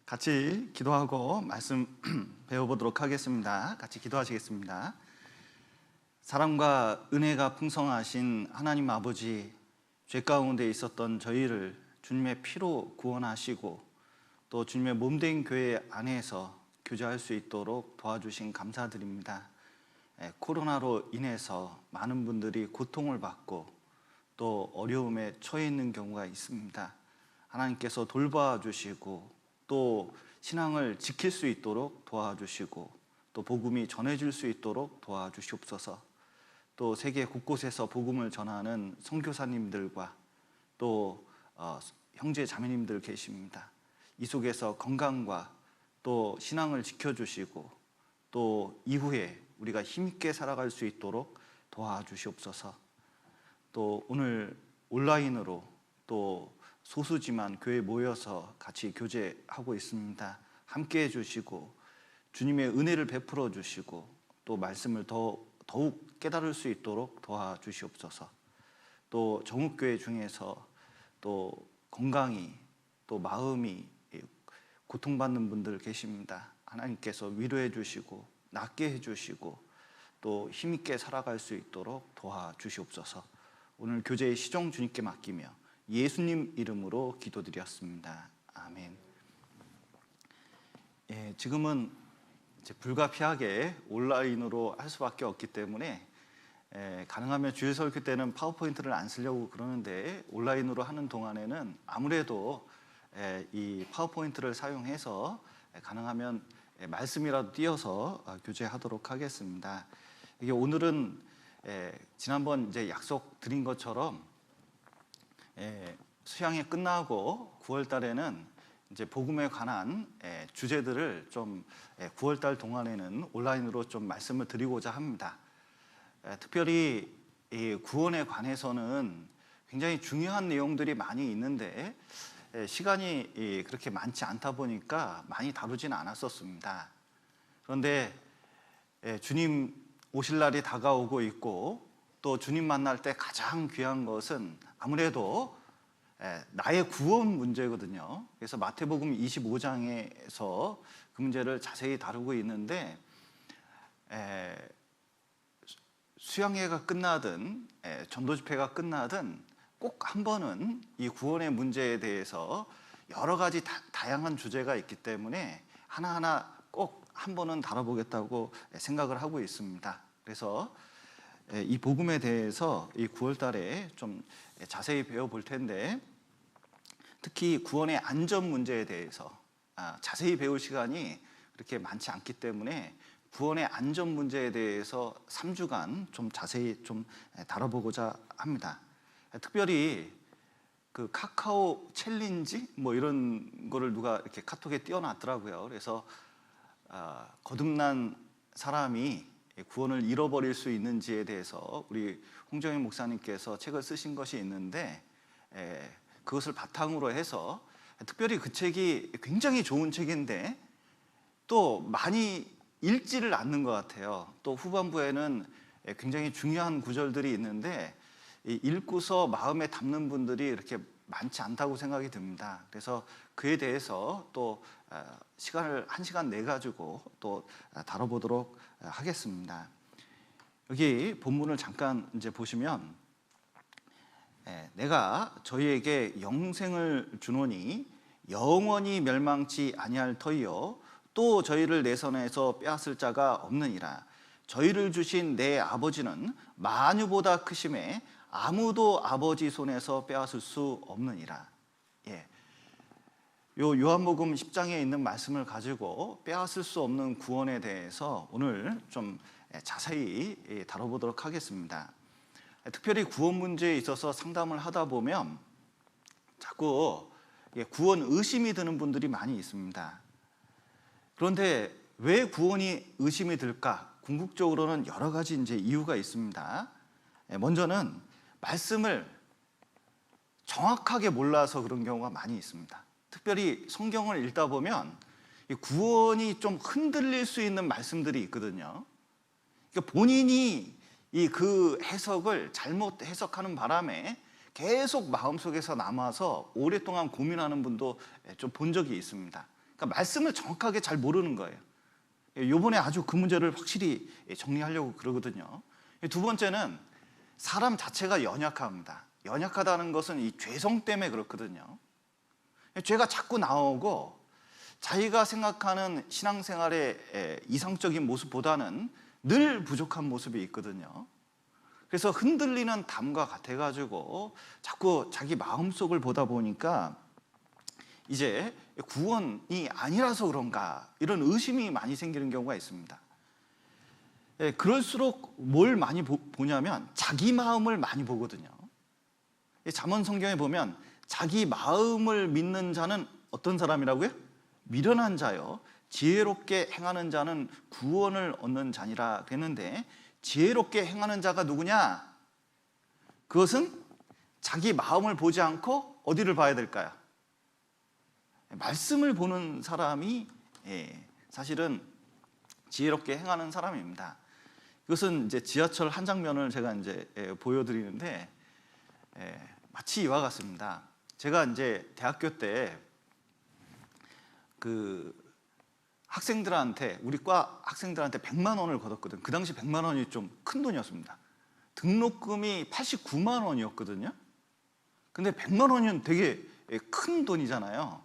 같이 기도하고 말씀 배워보도록 하겠습니다. 같이 기도하시겠습니다. 사랑과 은혜가 풍성하신 하나님 아버지, 죄 가운데 있었던 저희를 주님의 피로 구원하시고 또 주님의 몸된 교회 안에서 교제할 수 있도록 도와주신 감사드립니다. 코로나로 인해서 많은 분들이 고통을 받고 또 어려움에 처해 있는 경우가 있습니다. 하나님께서 돌봐주시고 또 신앙을 지킬 수 있도록 도와주시고 또 복음이 전해질 수 있도록 도와주시옵소서. 또 세계 곳곳에서 복음을 전하는 선교사님들과 또 형제 자매님들 계십니다. 이 속에서 건강과 또 신앙을 지켜주시고 또 이후에 우리가 힘있게 살아갈 수 있도록 도와주시옵소서. 또 오늘 온라인으로 또 소수지만 교회에 모여서 같이 교제하고 있습니다. 함께 해주시고 주님의 은혜를 베풀어 주시고 또 말씀을 더욱 깨달을 수 있도록 도와주시옵소서. 또 정읍교회 중에서 또 건강이 또 마음이 고통받는 분들 계십니다. 하나님께서 위로해 주시고 낫게 해주시고 또 힘있게 살아갈 수 있도록 도와주시옵소서. 오늘 교제의 시종 주님께 맡기며 예수님 이름으로 기도드렸습니다. 아멘. 지금은 이제 불가피하게 온라인으로 할 수밖에 없기 때문에 가능하면 주일 설교 때는 파워포인트를 안 쓰려고 그러는데 온라인으로 하는 동안에는 아무래도 이 파워포인트를 사용해서 가능하면 말씀이라도 띄어서 교제하도록 하겠습니다. 이게 오늘은 지난번 이제 약속드린 것처럼 수양이 끝나고 9월 달에는 이제 복음에 관한 주제들을 좀 9월 달 동안에는 온라인으로 좀 말씀을 드리고자 합니다. 특별히 이 구원에 관해서는 굉장히 중요한 내용들이 많이 있는데 시간이 그렇게 많지 않다 보니까 많이 다루지는 않았었습니다. 그런데 주님 오실 날이 다가오고 있고 또 주님 만날 때 가장 귀한 것은 아무래도 나의 구원 문제거든요. 그래서 마태복음 25장에서 그 문제를 자세히 다루고 있는데 수양회가 끝나든 전도 집회가 끝나든 꼭 한 번은 이 구원의 문제에 대해서 여러 가지 다양한 주제가 있기 때문에 하나하나 꼭 한 번은 다뤄보겠다고 생각을 하고 있습니다. 그래서 이 복음에 대해서 이 9월 달에 좀 자세히 배워볼 텐데 특히 구원의 안전 문제에 대해서 자세히 배울 시간이 그렇게 많지 않기 때문에 구원의 안전 문제에 대해서 3주간 좀 자세히 좀 다뤄보고자 합니다. 특별히 그 카카오 챌린지 뭐 이런 거를 누가 이렇게 카톡에 띄워놨더라고요. 그래서 거듭난 사람이 구원을 잃어버릴 수 있는지에 대해서 우리 홍정인 목사님께서 책을 쓰신 것이 있는데 그것을 바탕으로 해서 특별히 그 책이 굉장히 좋은 책인데 또 많이 읽지를 않는 것 같아요. 또 후반부에는 굉장히 중요한 구절들이 있는데 읽고서 마음에 담는 분들이 이렇게 많지 않다고 생각이 듭니다. 그래서 그에 대해서 또 시간을 1시간 내가지고 또 다뤄보도록 하겠습니다. 여기 본문을 잠깐 이제 보시면 내가 저희에게 영생을 주노니 영원히 멸망치 아니할 터이요 또 저희를 내 손에서 빼앗을 자가 없느니라. 저희를 주신 내 아버지는 만유보다 크심에 아무도 아버지 손에서 빼앗을 수 없느니라. 요 요한복음 10장에 있는 말씀을 가지고 빼앗을 수 없는 구원에 대해서 오늘 좀 자세히 다뤄보도록 하겠습니다. 특별히 구원 문제에 있어서 상담을 하다 보면 자꾸 구원 의심이 드는 분들이 많이 있습니다. 그런데 왜 구원이 의심이 들까? 궁극적으로는 여러 가지 이제 이유가 있습니다. 먼저는 말씀을 정확하게 몰라서 그런 경우가 많이 있습니다. 특별히 성경을 읽다 보면 구원이 좀 흔들릴 수 있는 말씀들이 있거든요. 그러니까 본인이 그 해석을 잘못 해석하는 바람에 계속 마음속에서 남아서 오랫동안 고민하는 분도 좀 본 적이 있습니다. 그러니까 말씀을 정확하게 잘 모르는 거예요. 요번에 아주 그 문제를 확실히 정리하려고 그러거든요. 두 번째는 사람 자체가 연약합니다. 연약하다는 것은 이 죄성 때문에 그렇거든요. 죄가 자꾸 나오고 자기가 생각하는 신앙생활의 이상적인 모습보다는 늘 부족한 모습이 있거든요. 그래서 흔들리는 담과 같아가지고 자꾸 자기 마음속을 보다 보니까 이제 구원이 아니라서 그런가 이런 의심이 많이 생기는 경우가 있습니다. 그럴수록 뭘 많이 보냐면 자기 마음을 많이 보거든요. 잠언 성경에 보면 자기 마음을 믿는 자는 어떤 사람이라고요? 미련한 자요 지혜롭게 행하는 자는 구원을 얻는 자니라 그랬는데, 지혜롭게 행하는 자가 누구냐? 그것은 자기 마음을 보지 않고 어디를 봐야 될까요? 말씀을 보는 사람이 사실은 지혜롭게 행하는 사람입니다. 그것은 이제 지하철 한 장면을 제가 이제 보여드리는데 마치 이와 같습니다. 제가 이제 대학교 때 그 학생들한테, 우리 과 학생들한테 100만 원을 걷었거든. 그 당시 100만 원이 좀 큰 돈이었습니다. 등록금이 89만 원이었거든요. 근데 100만 원이면 되게 큰 돈이잖아요.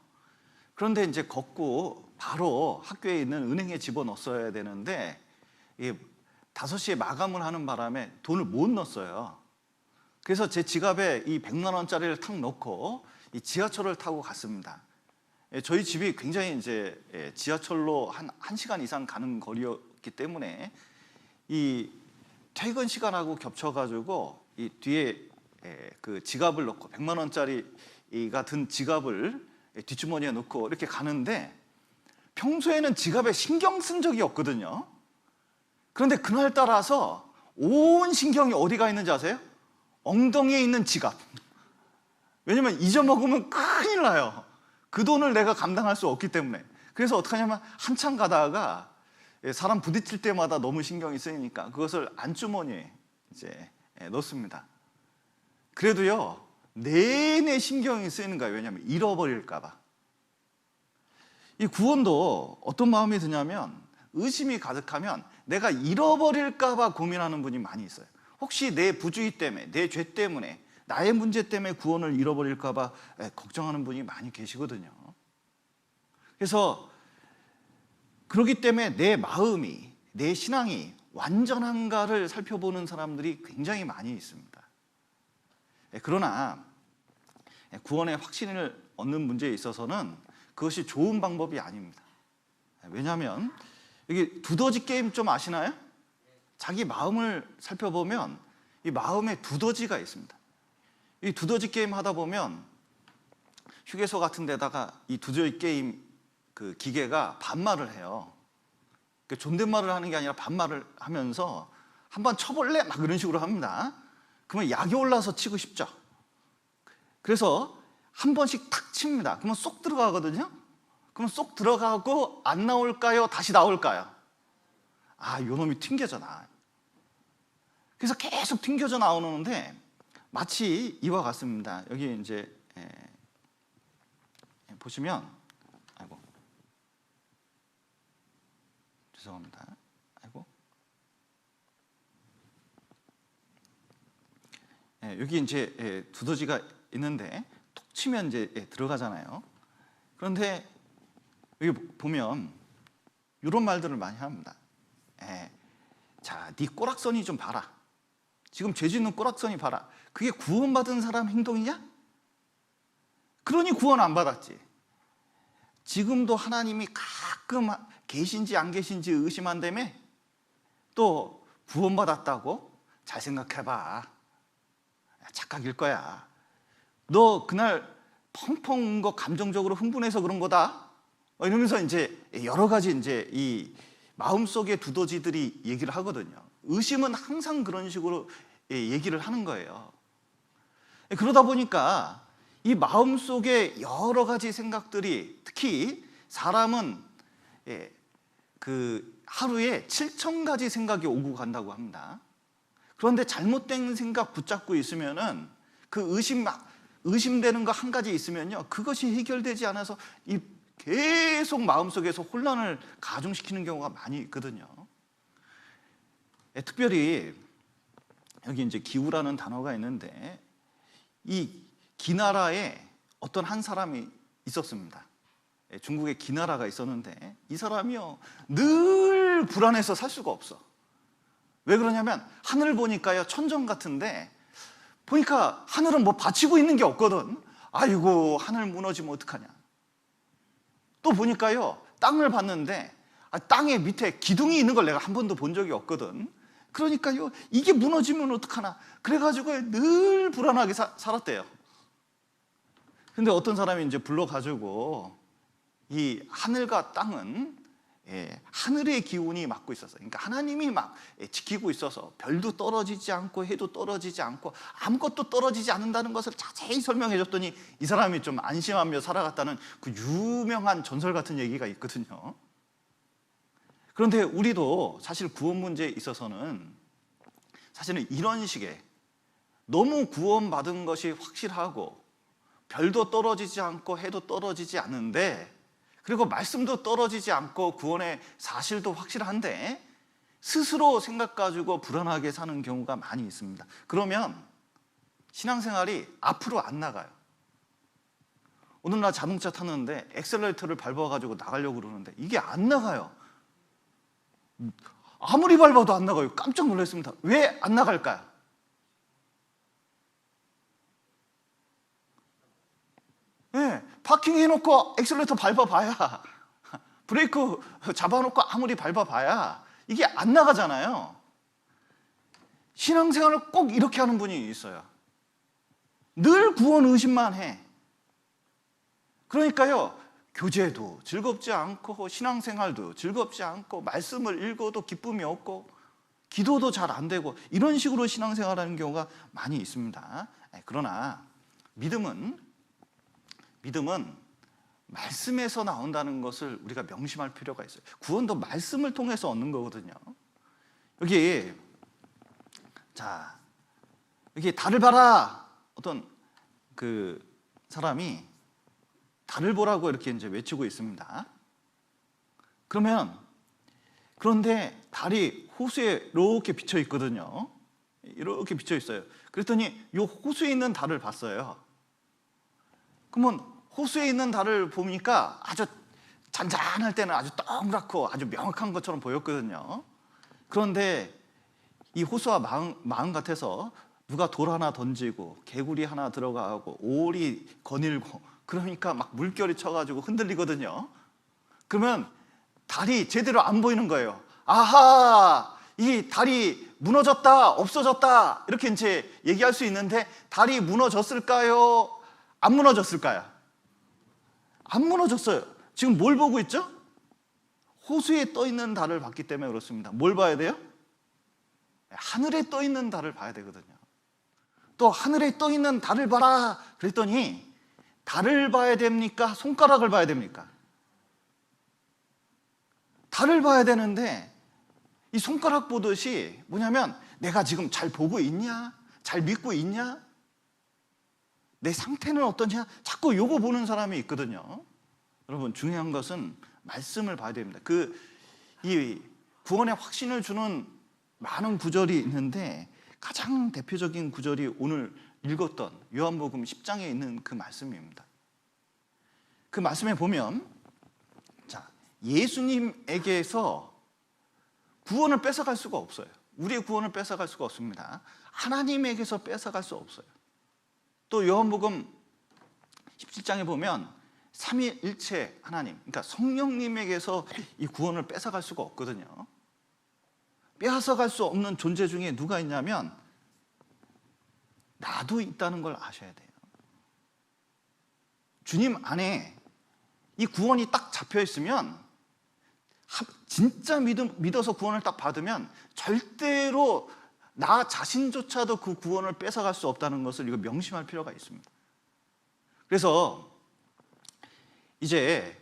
그런데 이제 걷고 바로 학교에 있는 은행에 집어넣었어야 되는데 5시에 마감을 하는 바람에 돈을 못 넣었어요. 그래서 제 지갑에 이 100만 원짜리를 탁 넣고 이 지하철을 타고 갔습니다. 저희 집이 굉장히 이제 지하철로 한 1시간 이상 가는 거리였기 때문에 이 퇴근 시간하고 겹쳐가지고 이 뒤에 그 지갑을 넣고 100만 원짜리가 든 지갑을 뒷주머니에 넣고 이렇게 가는데, 평소에는 지갑에 신경 쓴 적이 없거든요. 그런데 그날 따라서 온 신경이 어디가 있는지 아세요? 엉덩이에 있는 지갑. 왜냐면 잊어먹으면 큰일 나요. 그 돈을 내가 감당할 수 없기 때문에. 그래서 어떻게 하냐면 한참 가다가 사람 부딪힐 때마다 너무 신경이 쓰이니까 그것을 안주머니에 이제 넣습니다. 그래도요 내내 신경이 쓰이는 거예요. 왜냐하면 잃어버릴까 봐. 이 구원도 어떤 마음이 드냐면, 의심이 가득하면 내가 잃어버릴까 봐 고민하는 분이 많이 있어요. 혹시 내 부주의 때문에, 내 죄 때문에, 나의 문제 때문에 구원을 잃어버릴까 봐 걱정하는 분이 많이 계시거든요. 그래서 그렇기 때문에 내 마음이, 내 신앙이 완전한가를 살펴보는 사람들이 굉장히 많이 있습니다. 그러나 구원의 확신을 얻는 문제에 있어서는 그것이 좋은 방법이 아닙니다. 왜냐하면 여기 두더지 게임 좀 아시나요? 자기 마음을 살펴보면 이 마음에 두더지가 있습니다. 이 두더지 게임 하다 보면 휴게소 같은 데다가 이 두더지 게임 그 기계가 반말을 해요. 그러니까 존댓말을 하는 게 아니라 반말을 하면서 한번 쳐볼래? 막 이런 식으로 합니다. 그러면 약이 올라서 치고 싶죠. 그래서 한 번씩 탁 칩니다. 그러면 쏙 들어가거든요. 그럼 쏙 들어가고 안 나올까요? 다시 나올까요? 아, 요 놈이 튕겨져 나와요. 그래서 계속 튕겨져 나오는데 마치 이와 같습니다. 여기 이제 보시면, 아이고 죄송합니다. 아이고 여기 이제 두더지가 있는데 톡 치면 이제 들어가잖아요. 그런데 여기 보면 이런 말들을 많이 합니다. 자, 네 꼬락서니 좀 봐라. 지금 죄 짓는 꼬락서니 봐라. 그게 구원받은 사람 행동이냐? 그러니 구원 안 받았지. 지금도 하나님이 가끔 계신지 안 계신지 의심한다며? 또 구원받았다고? 잘 생각해봐. 착각일 거야. 너 그날 펑펑 운 거 감정적으로 흥분해서 그런 거다. 이러면서 이제 여러 가지 이제 이 마음속의 두더지들이 얘기를 하거든요. 의심은 항상 그런 식으로 얘기를 하는 거예요. 그러다 보니까 이 마음속에 여러 가지 생각들이, 특히 사람은 그 하루에 7,000가지 생각이 오고 간다고 합니다. 그런데 잘못된 생각 붙잡고 있으면은 그 의심되는 거 한 가지 있으면요, 그것이 해결되지 않아서 이 계속 마음속에서 혼란을 가중시키는 경우가 많이 있거든요. 특별히 여기 이제 기우라는 단어가 있는데, 이 기나라에 어떤 한 사람이 있었습니다. 중국에 기나라가 있었는데 이 사람이요, 늘 불안해서 살 수가 없어. 왜 그러냐면 하늘 보니까요, 천정 같은데 보니까 하늘은 뭐 받치고 있는 게 없거든. 아이고, 하늘 무너지면 어떡하냐. 또 보니까요, 땅을 봤는데 땅에 밑에 기둥이 있는 걸 내가 한 번도 본 적이 없거든. 그러니까요, 이게 무너지면 어떡하나. 그래가지고 늘 불안하게 살았대요. 근데 어떤 사람이 이제 불러가지고 이 하늘과 땅은 하늘의 기운이 맡고 있어서, 그러니까 하나님이 막 지키고 있어서 별도 떨어지지 않고 해도 떨어지지 않고 아무것도 떨어지지 않는다는 것을 자세히 설명해 줬더니 이 사람이 좀 안심하며 살아갔다는 그 유명한 전설 같은 얘기가 있거든요. 그런데 우리도 사실 구원 문제에 있어서는 사실은 이런 식의 너무 구원받은 것이 확실하고 별도 떨어지지 않고 해도 떨어지지 않는데, 그리고 말씀도 떨어지지 않고 구원의 사실도 확실한데 스스로 생각 가지고 불안하게 사는 경우가 많이 있습니다. 그러면 신앙생활이 앞으로 안 나가요. 오늘 나 자동차 탔는데 엑셀레이터를 밟아가지고 나가려고 그러는데 이게 안 나가요. 아무리 밟아도 안 나가요. 깜짝 놀랐습니다. 왜 안 나갈까요? 네, 파킹 해놓고 엑셀레이터 밟아봐야, 브레이크 잡아놓고 아무리 밟아봐야 이게 안 나가잖아요. 신앙생활을 꼭 이렇게 하는 분이 있어요. 늘 구원 의심만 해. 그러니까요, 교제도 즐겁지 않고 신앙생활도 즐겁지 않고 말씀을 읽어도 기쁨이 없고 기도도 잘 안 되고 이런 식으로 신앙생활하는 경우가 많이 있습니다. 그러나 믿음은 말씀에서 나온다는 것을 우리가 명심할 필요가 있어요. 구원도 말씀을 통해서 얻는 거거든요. 여기 달을 봐라. 어떤 그 사람이 달을 보라고 이렇게 이제 외치고 있습니다. 그런데 달이 호수에 이렇게 비쳐 있거든요. 이렇게 비쳐 있어요. 그랬더니 이 호수에 있는 달을 봤어요. 그러면 호수에 있는 달을 보니까 아주 잔잔할 때는 아주 동그랗고 아주 명확한 것처럼 보였거든요. 그런데 이 호수와 마음 같아서 누가 돌 하나 던지고 개구리 하나 들어가고 오리 거닐고 그러니까 막 물결이 쳐가지고 흔들리거든요. 그러면 달이 제대로 안 보이는 거예요. 아하, 이 달이 무너졌다, 없어졌다 이렇게 이제 얘기할 수 있는데 달이 무너졌을까요? 안 무너졌을까요? 안 무너졌어요. 지금 뭘 보고 있죠? 호수에 떠 있는 달을 봤기 때문에 그렇습니다. 뭘 봐야 돼요? 하늘에 떠 있는 달을 봐야 되거든요. 또 하늘에 떠 있는 달을 봐라 그랬더니 달을 봐야 됩니까? 손가락을 봐야 됩니까? 달을 봐야 되는데 이 손가락 보듯이 뭐냐면 내가 지금 잘 보고 있냐? 잘 믿고 있냐? 내 상태는 어떠냐? 자꾸 요거 보는 사람이 있거든요. 여러분, 중요한 것은 말씀을 봐야 됩니다. 이 구원의 확신을 주는 많은 구절이 있는데 가장 대표적인 구절이 오늘 읽었던 요한복음 10장에 있는 그 말씀입니다. 그 말씀에 보면 예수님에게서 구원을 뺏어갈 수가 없어요. 우리의 구원을 뺏어갈 수가 없습니다. 하나님에게서 뺏어갈 수 없어요. 또 요한복음 17장에 보면 삼위일체 하나님, 그러니까 성령님에게서 이 구원을 뺏어갈 수가 없거든요. 빼앗아갈 수 없는 존재 중에 누가 있냐면 나도 있다는 걸 아셔야 돼요. 주님 안에 이 구원이 딱 잡혀 있으면, 진짜 믿어서 구원을 딱 받으면 절대로 나 자신조차도 그 구원을 뺏어갈 수 없다는 것을 이거 명심할 필요가 있습니다. 그래서 이제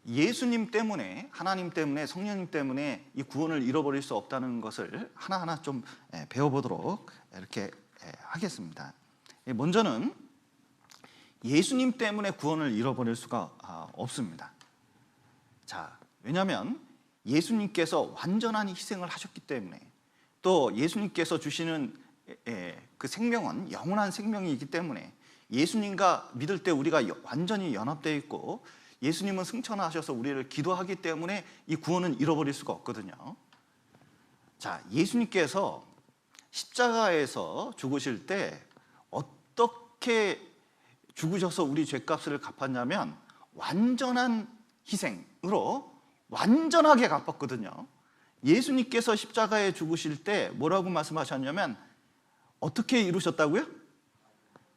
예수님 때문에, 하나님 때문에, 성령님 때문에 이 구원을 잃어버릴 수 없다는 것을 하나하나 좀 배워보도록 이렇게 하겠습니다. 먼저는 예수님 때문에 구원을 잃어버릴 수가 없습니다. 자, 왜냐하면 예수님께서 완전한 희생을 하셨기 때문에, 또 예수님께서 주시는 그 생명은 영원한 생명이기 때문에, 예수님과 믿을 때 우리가 완전히 연합되어 있고 예수님은 승천하셔서 우리를 기도하기 때문에 이 구원은 잃어버릴 수가 없거든요. 자, 예수님께서 십자가에서 죽으실 때 어떻게 죽으셔서 우리 죄값을 갚았냐면 완전한 희생으로 완전하게 갚았거든요. 예수님께서 십자가에 죽으실 때 뭐라고 말씀하셨냐면 어떻게 이루셨다고요?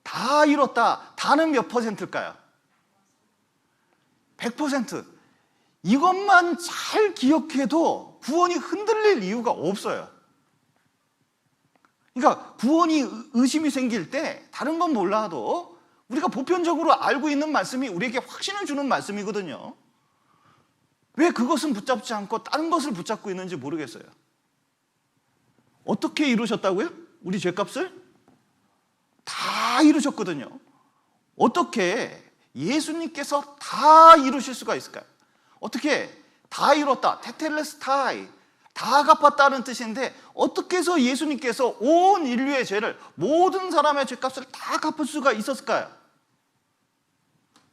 다 이뤘다. 다는 몇 퍼센트일까요? 100%. 이것만 잘 기억해도 구원이 흔들릴 이유가 없어요. 그러니까 구원이 의심이 생길 때 다른 건 몰라도 우리가 보편적으로 알고 있는 말씀이 우리에게 확신을 주는 말씀이거든요. 왜 그것은 붙잡지 않고 다른 것을 붙잡고 있는지 모르겠어요. 어떻게 이루셨다고요? 우리 죄값을? 다 이루셨거든요. 어떻게 예수님께서 다 이루실 수가 있을까요? 어떻게 다 이뤘다, 테텔레스타이, 다 갚았다는 뜻인데 어떻게 해서 예수님께서 온 인류의 죄를, 모든 사람의 죄값을 다 갚을 수가 있었을까요?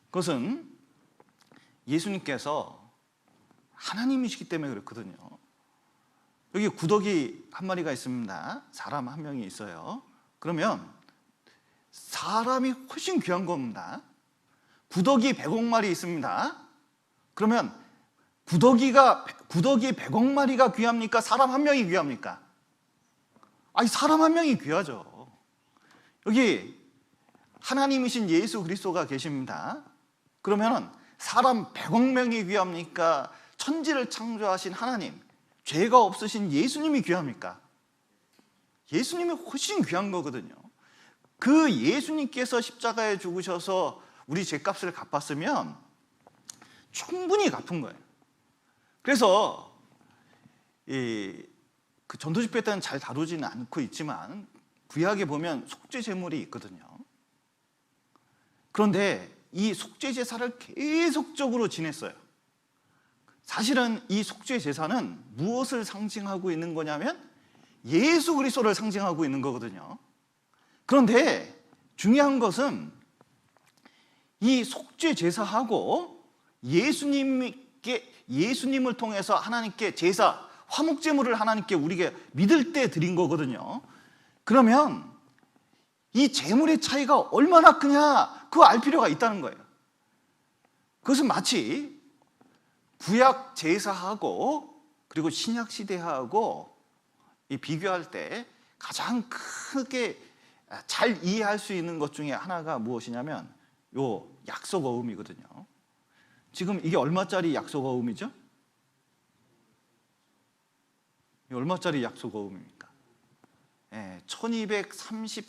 그것은 예수님께서 하나님이시기 때문에 그렇거든요. 여기 구더기 한 마리가 있습니다. 사람 한 명이 있어요. 그러면 사람이 훨씬 귀한 겁니다. 구더기 100억 마리 있습니다. 그러면 구더기 100억 마리가 귀합니까? 사람 한 명이 귀합니까? 아니, 사람 한 명이 귀하죠. 여기 하나님이신 예수 그리스도가 계십니다. 그러면 사람 100억 명이 귀합니까? 천지를 창조하신 하나님, 죄가 없으신 예수님이 귀합니까? 예수님이 훨씬 귀한 거거든요. 그 예수님께서 십자가에 죽으셔서 우리 죄값을 갚았으면 충분히 갚은 거예요. 그래서 그 전도집회 때는 잘 다루지는 않고 있지만 구약에 보면 속죄 제물이 있거든요. 그런데 이 속죄 제사를 계속적으로 지냈어요. 사실은 이 속죄 제사는 무엇을 상징하고 있는 거냐면 예수 그리스도를 상징하고 있는 거거든요. 그런데 중요한 것은 이 속죄 제사하고 예수님을 통해서 하나님께 제사, 화목제물을 하나님께 우리에게 믿을 때 드린 거거든요. 그러면 이 제물의 차이가 얼마나 크냐, 그거 알 필요가 있다는 거예요. 그것은 마치 구약 제사하고 그리고 신약 시대하고 비교할 때 가장 크게 잘 이해할 수 있는 것 중에 하나가 무엇이냐면 요 약속 어음이거든요. 지금 이게 얼마짜리 약속 어음이죠? 얼마짜리 약속 어음입니까? 1234억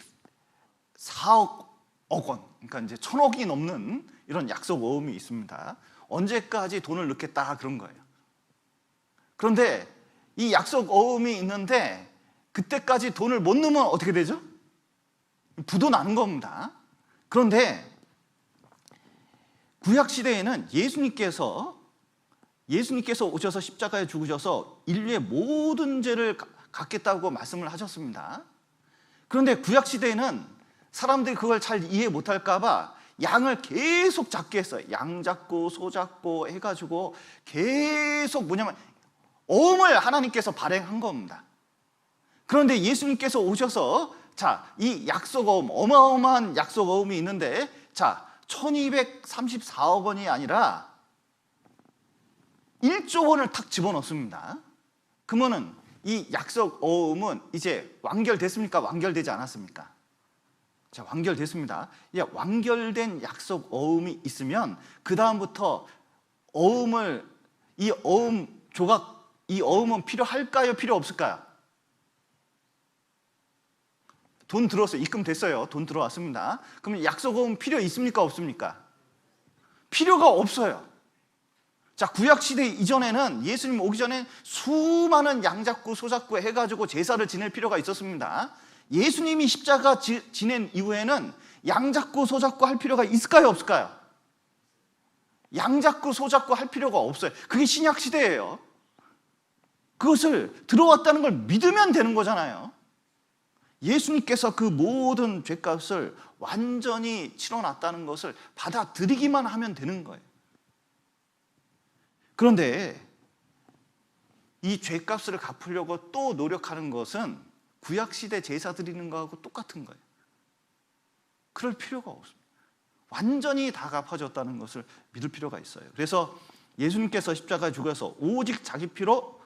원, 그러니까 이제 1000억이 넘는 이런 약속 어음이 있습니다. 언제까지 돈을 넣겠다 그런 거예요. 그런데 이 약속 어음이 있는데 그때까지 돈을 못 넣으면 어떻게 되죠? 부도 나는 겁니다. 그런데 구약 시대에는 예수님께서 오셔서 십자가에 죽으셔서 인류의 모든 죄를 갚겠다고 말씀을 하셨습니다. 그런데 구약 시대에는 사람들이 그걸 잘 이해 못할까 봐 양을 계속 잡게 했어요. 양 잡고 소 잡고 해가지고 계속 뭐냐면 어음을 하나님께서 발행한 겁니다. 그런데 예수님께서 오셔서 자, 이 약속 어음, 어마어마한 약속 어음이 있는데 자, 1234억 원이 아니라 1조 원을 탁 집어넣습니다. 그러면은 이 약속 어음은 이제 완결됐습니까? 완결되지 않았습니까? 자, 완결됐습니다. 완결된 약속 어음이 있으면 그 다음부터 이 어음 조각, 이 어음은 필요할까요? 필요 없을까요? 돈 들었어요. 입금됐어요. 돈 들어왔습니다. 그러면 약속 어음 필요 있습니까? 없습니까? 필요가 없어요. 자, 구약시대 이전에는 예수님 오기 전에 수많은 양 잡고 소 잡고 해가지고 제사를 지낼 필요가 있었습니다. 예수님이 십자가 지낸 이후에는 양잡고 소잡고 할 필요가 있을까요, 없을까요? 양잡고 소잡고 할 필요가 없어요. 그게 신약 시대예요. 그것을 들어왔다는 걸 믿으면 되는 거잖아요. 예수님께서 그 모든 죄값을 완전히 치러놨다는 것을 받아들이기만 하면 되는 거예요. 그런데 이 죄값을 갚으려고 또 노력하는 것은 구약시대 제사 드리는 거하고 똑같은 거예요. 그럴 필요가 없습니다. 완전히 다 갚아졌다는 것을 믿을 필요가 있어요. 그래서 예수님께서 십자가에 죽어서 오직 자기 피로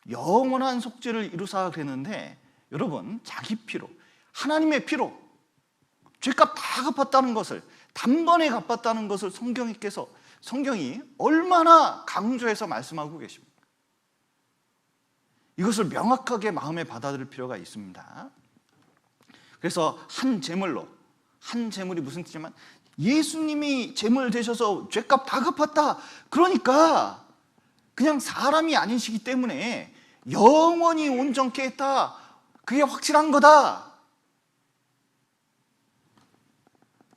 영원한 속죄를 이루사 그랬는데, 여러분, 자기 피로, 하나님의 피로 죄값 다 갚았다는 것을, 단번에 갚았다는 것을 성경이 얼마나 강조해서 말씀하고 계십니까? 이것을 명확하게 마음에 받아들일 필요가 있습니다. 그래서 한 제물이 무슨 뜻이냐면 예수님이 제물 되셔서 죄값 다 갚았다. 그러니까 그냥 사람이 아니시기 때문에 영원히 온전케 했다. 그게 확실한 거다.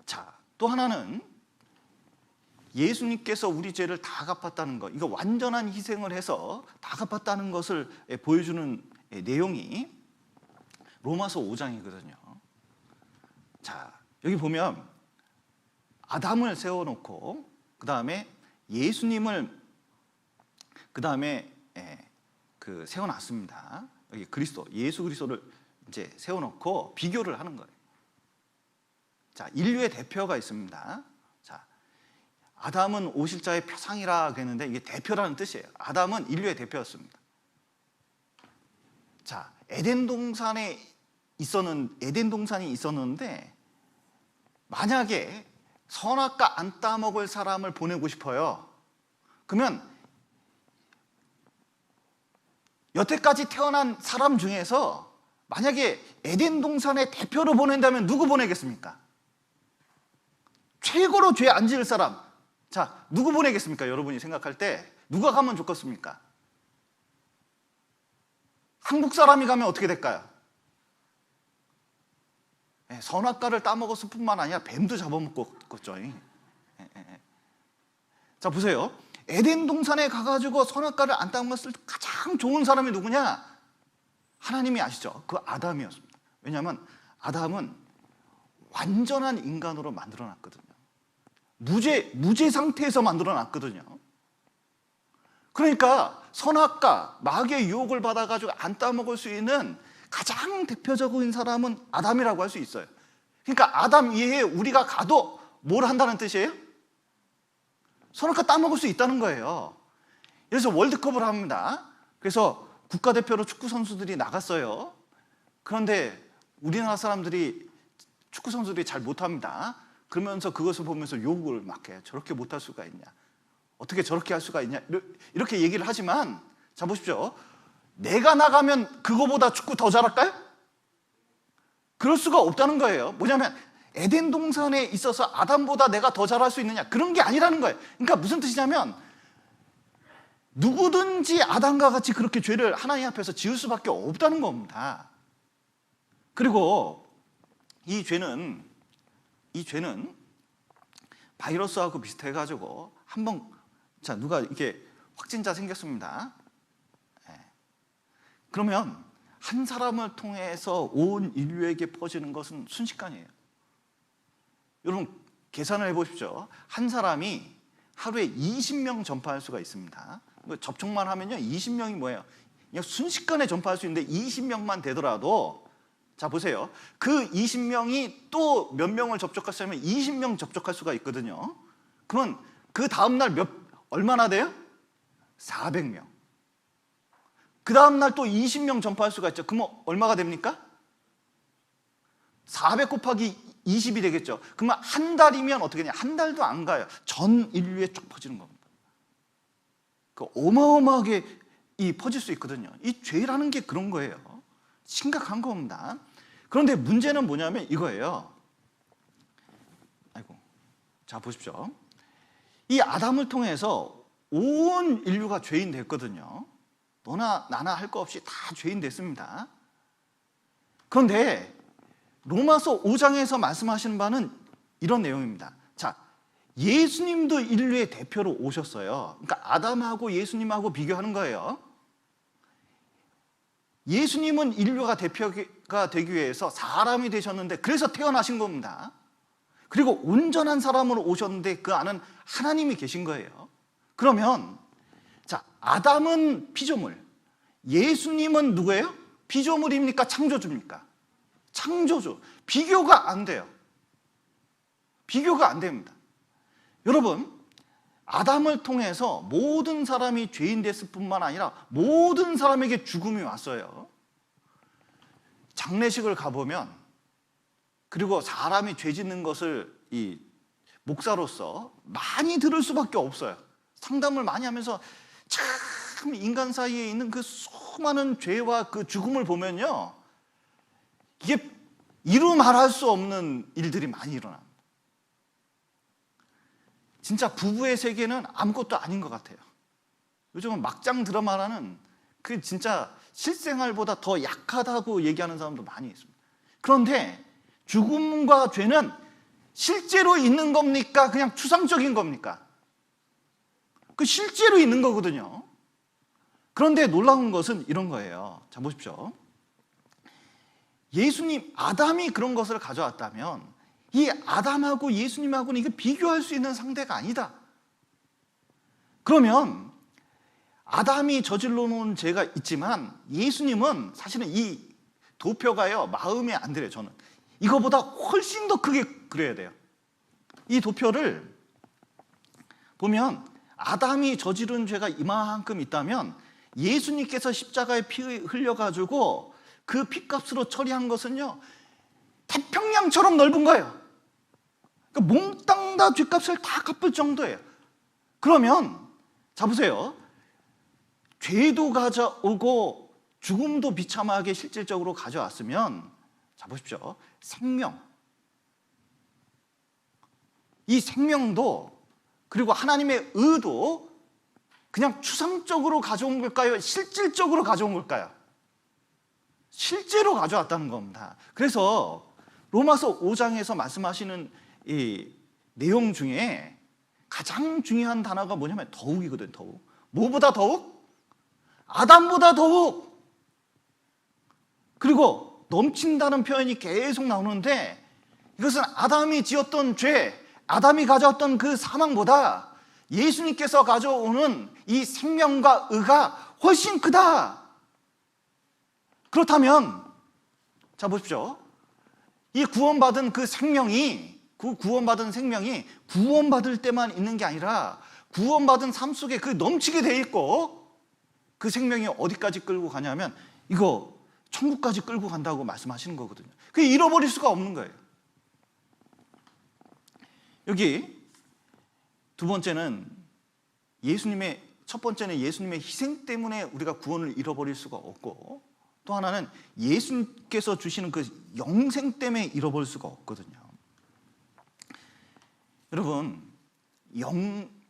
자, 또 하나는 예수님께서 우리 죄를 다 갚았다는 것, 이거 완전한 희생을 해서 다 갚았다는 것을 보여주는 내용이 로마서 5장이거든요. 자, 여기 보면 아담을 세워놓고 그 다음에 예수님을 그 다음에 세워놨습니다. 여기 예수 그리스도를 이제 세워놓고 비교를 하는 거예요. 자, 인류의 대표가 있습니다. 자, 아담은 오실자의 표상이라 그랬는데 이게 대표라는 뜻이에요. 아담은 인류의 대표였습니다. 자, 에덴 동산이 있었는데 만약에 선악과 안 따먹을 사람을 보내고 싶어요. 그러면 여태까지 태어난 사람 중에서 만약에 에덴 동산의 대표로 보낸다면 누구 보내겠습니까? 최고로 죄 안 지을 사람. 자, 누구 보내겠습니까? 여러분이 생각할 때 누가 가면 좋겠습니까? 한국 사람이 가면 어떻게 될까요? 선악과를 따먹었을 뿐만 아니라 뱀도 잡아먹었죠. 자, 보세요. 에덴 동산에 가가지고 선악과를 안 따먹었을 때 가장 좋은 사람이 누구냐? 하나님이 아시죠? 그 아담이었습니다. 왜냐하면 아담은 완전한 인간으로 만들어놨거든요. 무죄 상태에서 만들어놨거든요. 그러니까 선악과, 마귀의 유혹을 받아가지고 안 따먹을 수 있는 가장 대표적인 사람은 아담이라고 할 수 있어요. 그러니까 아담 이외에 우리가 가도 뭘 한다는 뜻이에요? 선악과 따먹을 수 있다는 거예요. 그래서 월드컵을 합니다. 그래서 국가대표로 축구 선수들이 나갔어요. 그런데 우리나라 사람들이 축구 선수들이 잘 못합니다. 그러면서 그것을 보면서 욕을 막 해요. 저렇게 못할 수가 있냐? 어떻게 저렇게 할 수가 있냐? 이렇게 얘기를 하지만, 자, 보십시오. 내가 나가면 그거보다 축구 더 잘할까요? 그럴 수가 없다는 거예요. 뭐냐면 에덴 동산에 있어서 아담보다 내가 더 잘할 수 있느냐? 그런 게 아니라는 거예요. 그러니까 무슨 뜻이냐면 누구든지 아담과 같이 그렇게 죄를 하나님 앞에서 지을 수밖에 없다는 겁니다. 그리고 이 죄는 바이러스하고 비슷해가지고 한번, 자, 누가 이렇게 확진자 생겼습니다. 그러면 한 사람을 통해서 온 인류에게 퍼지는 것은 순식간이에요. 여러분 계산을 해보십시오. 한 사람이 하루에 20명 전파할 수가 있습니다. 접촉만 하면요 20명이 뭐예요? 그냥 순식간에 전파할 수 있는데 20명만 되더라도, 자 보세요. 그 20명이 또 몇 명을 접촉했으면 20명 접촉할 수가 있거든요. 그러면 그 다음날 얼마나 돼요? 400명. 그 다음날 또 20명 전파할 수가 있죠. 그러면 얼마가 됩니까? 400 곱하기 20이 되겠죠. 그러면 한 달이면 어떻게 되냐? 한 달도 안 가요. 전 인류에 쭉 퍼지는 겁니다. 그 어마어마하게 퍼질 수 있거든요. 이 죄라는 게 그런 거예요. 심각한 겁니다. 그런데 문제는 뭐냐면 이거예요. 자 보십시오. 이 아담을 통해서 온 인류가 죄인 됐거든요. 너나 나나 할 거 없이 다 죄인 됐습니다. 그런데 로마서 5장에서 말씀하시는 바는 이런 내용입니다. 자, 예수님도 인류의 대표로 오셨어요. 그러니까 아담하고 예수님하고 비교하는 거예요. 예수님은 인류가 대표가 되기 위해서 사람이 되셨는데 그래서 태어나신 겁니다. 그리고 온전한 사람으로 오셨는데 그 안은 하나님이 계신 거예요. 그러면 자, 아담은 피조물, 예수님은 누구예요? 피조물입니까? 창조주입니까? 창조주. 비교가 안 돼요. 비교가 안 됩니다. 여러분, 아담을 통해서 모든 사람이 죄인 됐을 뿐만 아니라 모든 사람에게 죽음이 왔어요. 장례식을 가보면, 그리고 사람이 죄 짓는 것을 이 목사로서 많이 들을 수밖에 없어요. 상담을 많이 하면서 참 인간 사이에 있는 그 수많은 죄와 그 죽음을 보면요, 이게 이루 말할 수 없는 일들이 많이 일어납니다. 진짜 부부의 세계는 아무것도 아닌 것 같아요. 요즘은 막장 드라마라는 그 진짜 실생활보다 더 약하다고 얘기하는 사람도 많이 있습니다. 그런데 죽음과 죄는 실제로 있는 겁니까? 그냥 추상적인 겁니까? 그 실제로 있는 거거든요. 그런데 놀라운 것은 이런 거예요. 자, 보십시오. 예수님, 아담이 그런 것을 가져왔다면 이 아담하고 예수님하고는 이게 비교할 수 있는 상대가 아니다. 그러면 아담이 저질러 놓은 죄가 있지만 예수님은 사실은 이 도표가요, 마음에 안 들어요. 저는 이거보다 훨씬 더 크게 그려야 돼요. 이 도표를 보면 아담이 저지른 죄가 이만큼 있다면 예수님께서 십자가에 피 흘려가지고 그 피값으로 처리한 것은요, 태평양처럼 넓은 거예요. 그러니까 몽땅 다 죄값을 다 갚을 정도예요. 그러면 자 보세요. 죄도 가져오고 죽음도 비참하게 실질적으로 가져왔으면, 자 보십시오. 생명, 이 생명도 그리고 하나님의 의도 그냥 추상적으로 가져온 걸까요? 실질적으로 가져온 걸까요? 실제로 가져왔다는 겁니다. 그래서 로마서 5장에서 말씀하시는 이 내용 중에 가장 중요한 단어가 뭐냐면 더욱이거든. 더욱. 뭐보다 더욱? 아담보다 더욱. 그리고 넘친다는 표현이 계속 나오는데 이것은 아담이 지었던 죄, 아담이 가져왔던 그 사망보다 예수님께서 가져오는 이 생명과 의가 훨씬 크다. 그렇다면 자 보십시오. 이 구원받은 그 생명이, 그 구원받은 생명이 구원받을 때만 있는 게 아니라 구원받은 삶 속에 그 넘치게 돼 있고, 그 생명이 어디까지 끌고 가냐면 이거 천국까지 끌고 간다고 말씀하시는 거거든요. 그게 잃어버릴 수가 없는 거예요. 여기 두 번째는 첫 번째는 예수님의 희생 때문에 우리가 구원을 잃어버릴 수가 없고, 또 하나는 예수님께서 주시는 그 영생 때문에 잃어버릴 수가 없거든요. 여러분,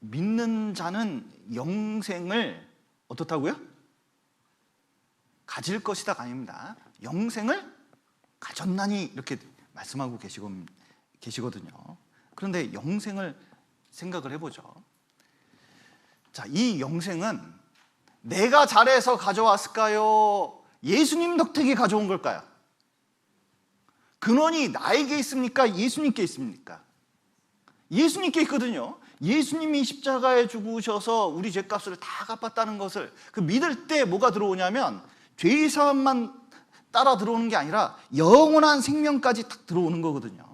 믿는 자는 영생을 어떻다고요? 가질 것이다가 아닙니다. 영생을 가졌나니 이렇게 말씀하고 계시거든요. 그런데 영생을 생각을 해보죠. 자, 이 영생은 내가 잘해서 가져왔을까요? 예수님 덕택에 가져온 걸까요? 근원이 나에게 있습니까? 예수님께 있습니까? 예수님께 있거든요. 예수님이 십자가에 죽으셔서 우리 죄값을 다 갚았다는 것을 그 믿을 때 뭐가 들어오냐면 죄의 사함만 따라 들어오는 게 아니라 영원한 생명까지 딱 들어오는 거거든요.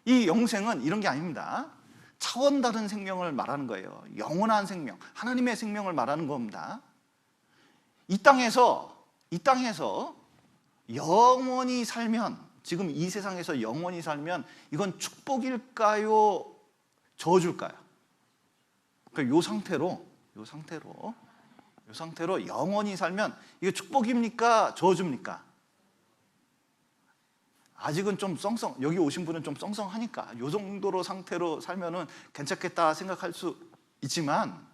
이 영생은 이런 게 아닙니다. 차원 다른 생명을 말하는 거예요. 영원한 생명, 하나님의 생명을 말하는 겁니다. 이 땅에서 영원히 살면, 지금 이 세상에서 영원히 살면 이건 축복일까요? 저주일까요? 그러니까 이 상태로 영원히 살면 이게 축복입니까? 저주입니까? 아직은 좀 여기 오신 분은 좀 썽썽하니까 이 정도로 상태로 살면은 괜찮겠다 생각할 수 있지만,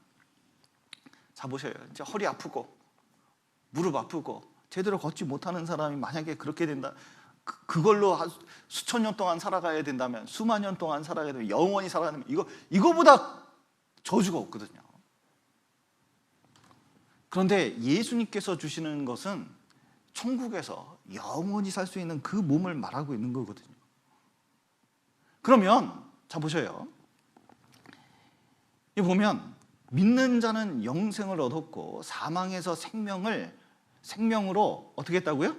자 보셔요. 이제 허리 아프고 무릎 아프고 제대로 걷지 못하는 사람이 만약에 그렇게 된다, 그걸로 수천 년 동안 살아가야 된다면, 수만 년 동안 살아가야 되면, 영원히 살아야 되면, 이거보다 저주가 없거든요. 그런데 예수님께서 주시는 것은 천국에서 영원히 살 수 있는 그 몸을 말하고 있는 거거든요. 그러면 자 보셔요. 이 보면 믿는 자는 영생을 얻었고 사망에서 생명으로 어떻게 했다고요?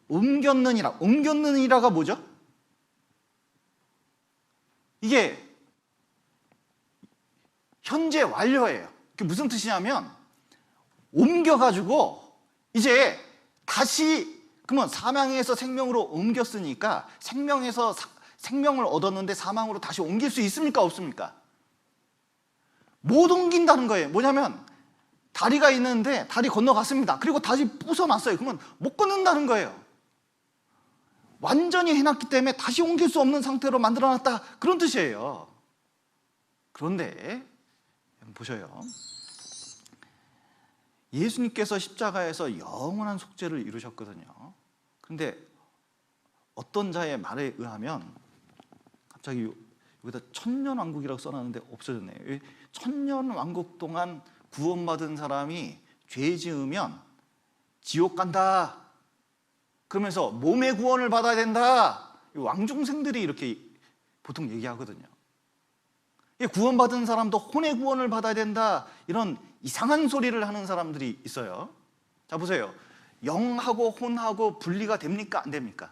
옮겼느니라. 옮겼느니라가 뭐죠? 이게 현재 완료예요. 그게 무슨 뜻이냐면 옮겨가지고 이제 다시, 그러면 사망에서 생명으로 옮겼으니까 생명에서 생명을 얻었는데 사망으로 다시 옮길 수 있습니까? 없습니까? 못 옮긴다는 거예요. 뭐냐면 다리가 있는데 다리 건너갔습니다. 그리고 다시 부숴놨어요. 그러면 못 건넌다는 거예요. 완전히 해놨기 때문에 다시 옮길 수 없는 상태로 만들어놨다, 그런 뜻이에요. 그런데 보셔요. 예수님께서 십자가에서 영원한 속죄를 이루셨거든요. 그런데 어떤 자의 말에 의하면 갑자기 여기다 천년왕국이라고 써놨는데 없어졌네요. 천년왕국 동안 구원받은 사람이 죄 지으면 지옥 간다, 그러면서 몸의 구원을 받아야 된다, 왕중생들이 이렇게 보통 얘기하거든요. 구원받은 사람도 혼의 구원을 받아야 된다, 이런 이상한 소리를 하는 사람들이 있어요. 자 보세요. 영하고 혼하고 분리가 됩니까? 안 됩니까?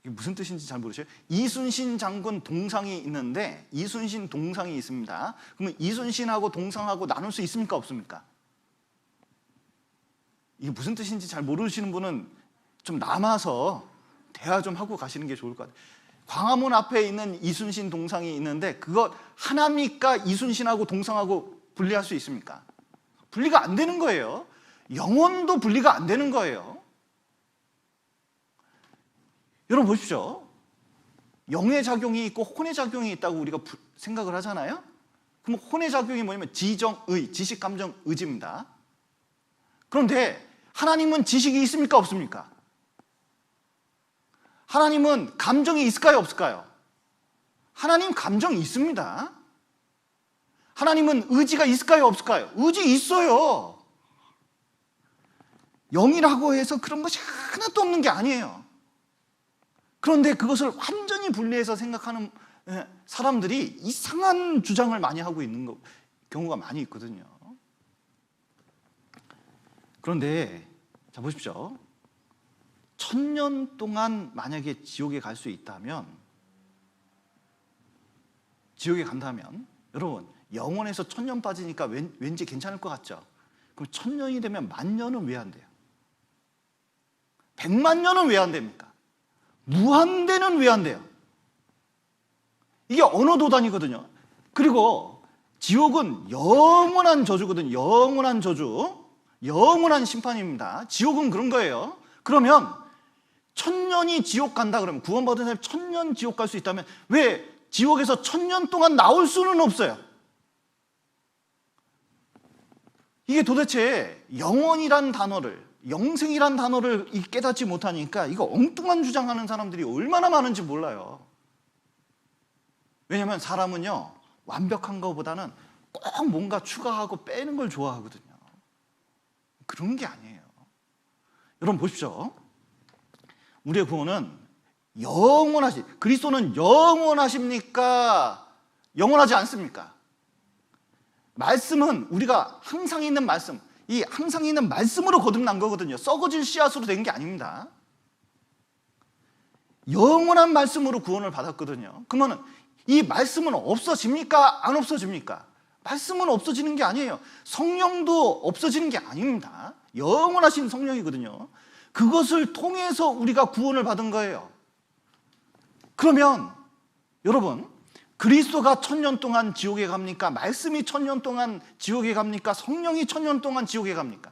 이게 무슨 뜻인지 잘 모르세요? 이순신 장군 동상이 있는데, 이순신 동상이 있습니다. 그러면 이순신하고 동상하고 나눌 수 있습니까? 없습니까? 이게 무슨 뜻인지 잘 모르시는 분은 좀 남아서 대화 좀 하고 가시는 게 좋을 것 같아요. 광화문 앞에 있는 이순신 동상이 있는데 그거 하나입니까? 이순신하고 동상하고 분리할 수 있습니까? 분리가 안 되는 거예요. 영혼도 분리가 안 되는 거예요. 여러분 보십시오. 영의 작용이 있고 혼의 작용이 있다고 우리가 생각을 하잖아요. 그럼 혼의 작용이 뭐냐면 지정의, 지식, 감정, 의지입니다. 그런데 하나님은 지식이 있습니까? 없습니까? 하나님은 감정이 있을까요? 없을까요? 하나님 감정이 있습니다. 하나님은 의지가 있을까요? 없을까요? 의지 있어요. 영이라고 해서 그런 것이 하나도 없는 게 아니에요. 그런데 그것을 완전히 분리해서 생각하는 사람들이 이상한 주장을 많이 하고 있는 경우가 많이 있거든요. 그런데 자 보십시오. 1000년 동안 만약에 지옥에 갈 수 있다면, 지옥에 간다면, 여러분 영원에서 1000년 빠지니까 왠지 괜찮을 것 같죠? 그럼 1000년이 되면 10,000년은 왜 안 돼요? 100만 년은 왜 안 됩니까? 무한대는 왜 안 돼요? 이게 어느 도단이거든요. 그리고 지옥은 영원한 저주거든요. 영원한 저주, 영원한 심판입니다. 지옥은 그런 거예요. 그러면 1000년이 지옥 간다 그러면, 구원받은 사람이 1000년 지옥 갈 수 있다면 왜 지옥에서 1000년 동안 나올 수는 없어요? 이게 도대체 영원이란 단어를, 영생이란 단어를 깨닫지 못하니까 이거 엉뚱한 주장하는 사람들이 얼마나 많은지 몰라요. 왜냐하면 사람은요, 완벽한 것보다는 꼭 뭔가 추가하고 빼는 걸 좋아하거든요. 그런 게 아니에요. 여러분 보십시오. 우리의 구원은 그리스도는 영원하십니까? 영원하지 않습니까? 말씀은 우리가 항상 있는 말씀, 이 항상 있는 말씀으로 거듭난 거거든요. 썩어질 씨앗으로 된 게 아닙니다. 영원한 말씀으로 구원을 받았거든요. 그러면 이 말씀은 없어집니까? 안 없어집니까? 말씀은 없어지는 게 아니에요. 성령도 없어지는 게 아닙니다. 영원하신 성령이거든요. 그것을 통해서 우리가 구원을 받은 거예요. 그러면 여러분, 그리스도가 1000년 동안 지옥에 갑니까? 말씀이 1000년 동안 지옥에 갑니까? 성령이 1000년 동안 지옥에 갑니까?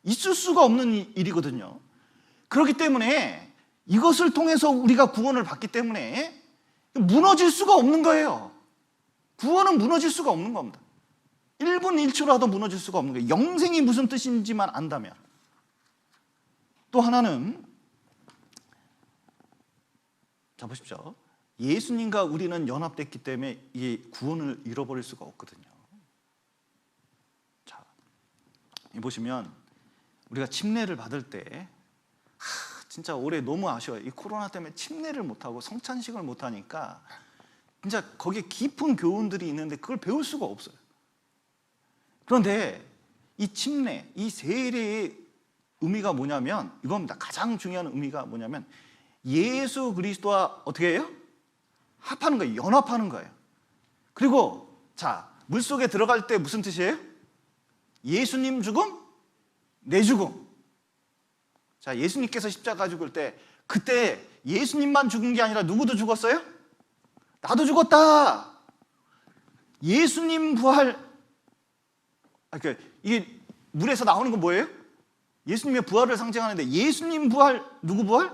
있을 수가 없는 일이거든요. 그렇기 때문에 이것을 통해서 우리가 구원을 받기 때문에 무너질 수가 없는 거예요. 구원은 무너질 수가 없는 겁니다. 1분 1초라도 무너질 수가 없는 거예요. 영생이 무슨 뜻인지만 안다면. 또 하나는, 자 보십시오. 예수님과 우리는 연합됐기 때문에 이 구원을 잃어버릴 수가 없거든요. 자, 보시면 우리가 침례를 받을 때 진짜 올해 너무 아쉬워요. 이 코로나 때문에 침례를 못하고 성찬식을 못하니까 진짜 거기에 깊은 교훈들이 있는데 그걸 배울 수가 없어요. 그런데 이 침례, 이 세례의 의미가 뭐냐면 이겁니다. 가장 중요한 의미가 뭐냐면 예수 그리스도와 어떻게 해요? 합하는 거예요. 연합하는 거예요. 그리고 자, 물속에 들어갈 때 무슨 뜻이에요? 예수님 죽음, 내 죽음. 자, 예수님께서 십자가 죽을 때 그때 예수님만 죽은 게 아니라 누구도 죽었어요? 나도 죽었다. 예수님 부활. 이게 물에서 나오는 건 뭐예요? 예수님의 부활을 상징하는데 예수님 부활, 누구 부활?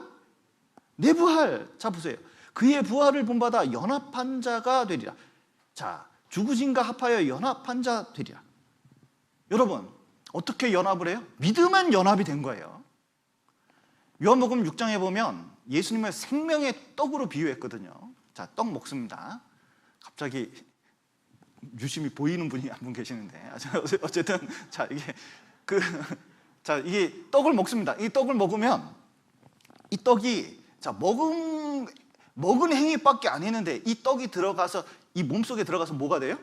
내 부활. 자 보세요. 그의 부활을 본받아 연합한 자가 되리라. 자, 죽으신가 합하여 연합한 자 되리라. 여러분, 어떻게 연합을 해요? 믿으면 연합이 된 거예요. 요한복음 6장에 보면 예수님을 생명의 떡으로 비유했거든요. 자, 떡 먹습니다. 갑자기 유심히 보이는 분이 한 분 계시는데, 어쨌든 자, 이게 떡을 먹습니다. 이 떡을 먹으면 이 떡이 자, 먹은 행위밖에 안 했는데 이 떡이 들어가서 이 몸속에 들어가서 뭐가 돼요?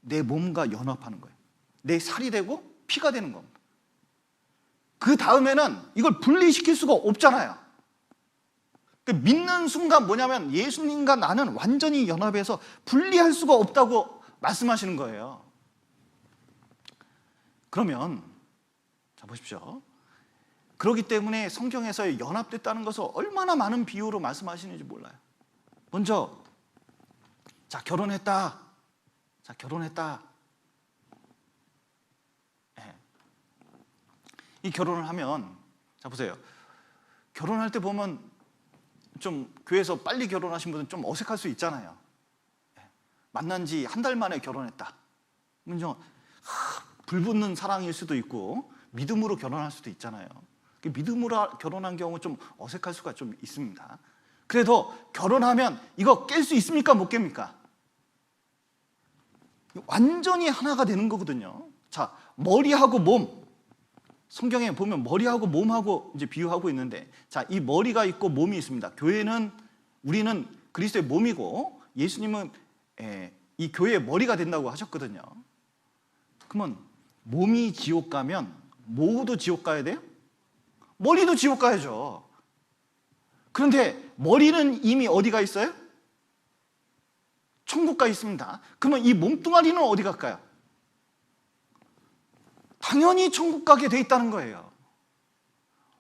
내 몸과 연합하는 거예요. 내 살이 되고 피가 되는 겁니다. 그 다음에는 이걸 분리시킬 수가 없잖아요. 믿는 순간 뭐냐면 예수님과 나는 완전히 연합해서 분리할 수가 없다고 말씀하시는 거예요. 그러면 자 보십시오. 그렇기 때문에 성경에서 연합됐다는 것을 얼마나 많은 비유로 말씀하시는지 몰라요. 먼저 자, 결혼했다. 자, 결혼했다. 네. 이 결혼을 하면 자 보세요. 결혼할 때 보면 좀 교회에서 빨리 결혼하신 분은 좀 어색할 수 있잖아요. 만난 지 한 달 만에 결혼했다. 불붙는 사랑일 수도 있고 믿음으로 결혼할 수도 있잖아요. 믿음으로 결혼한 경우 좀 어색할 수가 좀 있습니다. 그래도 결혼하면 이거 깰 수 있습니까? 못 깹니까? 완전히 하나가 되는 거거든요. 자, 머리하고 몸. 성경에 보면 머리하고 몸하고 이제 비유하고 있는데, 자, 이 머리가 있고 몸이 있습니다. 우리는 그리스도의 몸이고 예수님은 이 교회의 머리가 된다고 하셨거든요. 그러면 몸이 지옥 가면 모두 지옥 가야 돼요? 머리도 지옥 가야죠. 그런데 머리는 이미 어디가 있어요? 천국 가 있습니다. 그러면 이 몸뚱아리는 어디 갈까요? 당연히 천국 가게 돼 있다는 거예요.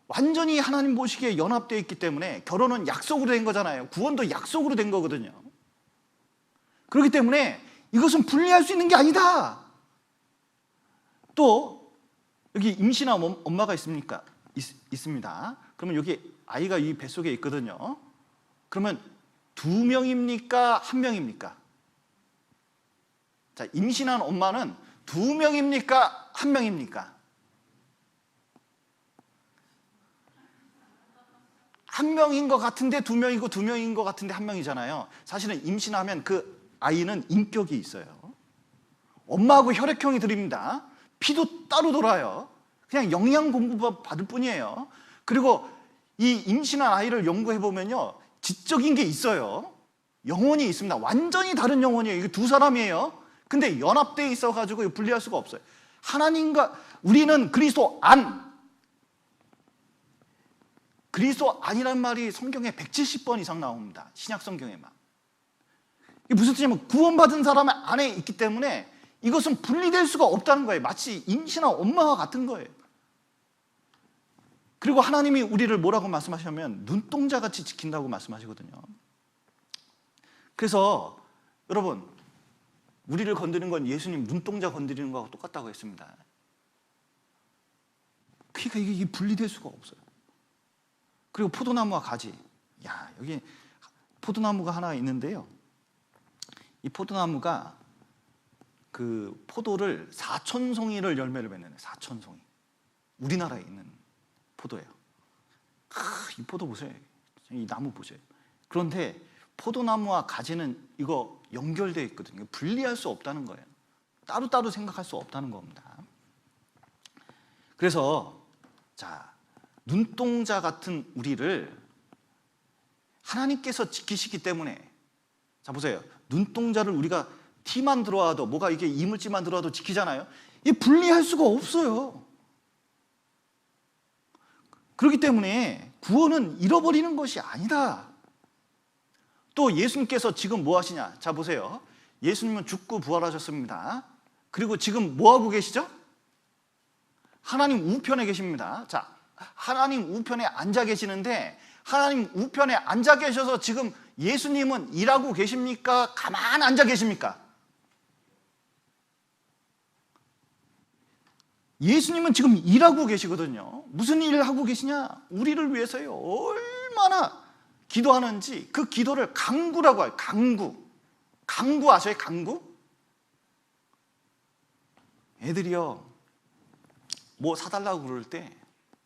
완전히 하나님 보시기에 연합되어 있기 때문에 결혼은 약속으로 된 거잖아요. 구원도 약속으로 된 거거든요. 그렇기 때문에 이것은 분리할 수 있는 게 아니다. 또 여기 임신한 엄마가 있습니다. 그러면 여기 아이가 이 뱃속에 있거든요. 그러면 2명입니까? 1명입니까? 자, 임신한 엄마는 2명입니까? 1명입니까? 1명인 것 같은데 2명이고 2명인 것 같은데 1명이잖아요. 사실은 임신하면 그 아이는 인격이 있어요. 엄마하고 혈액형이 다릅니다. 피도 따로 돌아요. 그냥 영양 공부 받을 뿐이에요. 그리고 이 임신한 아이를 연구해 보면요, 지적인 게 있어요. 영혼이 있습니다. 완전히 다른 영혼이에요. 이게 두 사람이에요. 근데 연합되어 있어가지고 분리할 수가 없어요. 하나님과 우리는 그리스도 안. 그리스도 아니란 말이 성경에 170번 이상 나옵니다. 신약 성경에만. 이게 무슨 뜻이냐면 구원받은 사람 안에 있기 때문에 이것은 분리될 수가 없다는 거예요. 마치 임신한 엄마와 같은 거예요. 그리고 하나님이 우리를 뭐라고 말씀하시냐면 눈동자같이 지킨다고 말씀하시거든요. 그래서 여러분, 우리를 건드리는 건 예수님 눈동자 건드리는 거하고 똑같다고 했습니다. 그러니까 이게 분리될 수가 없어요. 그리고 포도나무와 가지. 야, 여기 포도나무가 하나 있는데요. 이 포도나무가 그 포도를 4,000송이를 열매를 맺는 4,000송이. 우리나라에 있는 포도예요. 이 포도 보세요. 이 나무 보세요. 그런데 포도나무와 가지는 이거 연결되어 있거든요. 분리할 수 없다는 거예요. 따로따로 생각할 수 없다는 겁니다. 그래서 자, 눈동자 같은 우리를 하나님께서 지키시기 때문에, 자 보세요. 눈동자를 우리가 티만 들어와도, 뭐가 이게 이물질만 들어와도 지키잖아요. 이 분리할 수가 없어요. 그렇기 때문에 구원은 잃어버리는 것이 아니다. 또 예수님께서 지금 뭐 하시냐? 자 보세요. 예수님은 죽고 부활하셨습니다. 그리고 지금 뭐 하고 계시죠? 하나님 우편에 계십니다. 자, 하나님 우편에 앉아 계시는데, 하나님 우편에 앉아 계셔서 지금 예수님은 일하고 계십니까? 가만 앉아 계십니까? 예수님은 지금 일하고 계시거든요. 무슨 일을 하고 계시냐? 우리를 위해서요. 얼마나 기도하는지 그 기도를 강구라고 해요. 강구. 강구 아셔요? 강구? 애들이요, 뭐 사달라고 그럴 때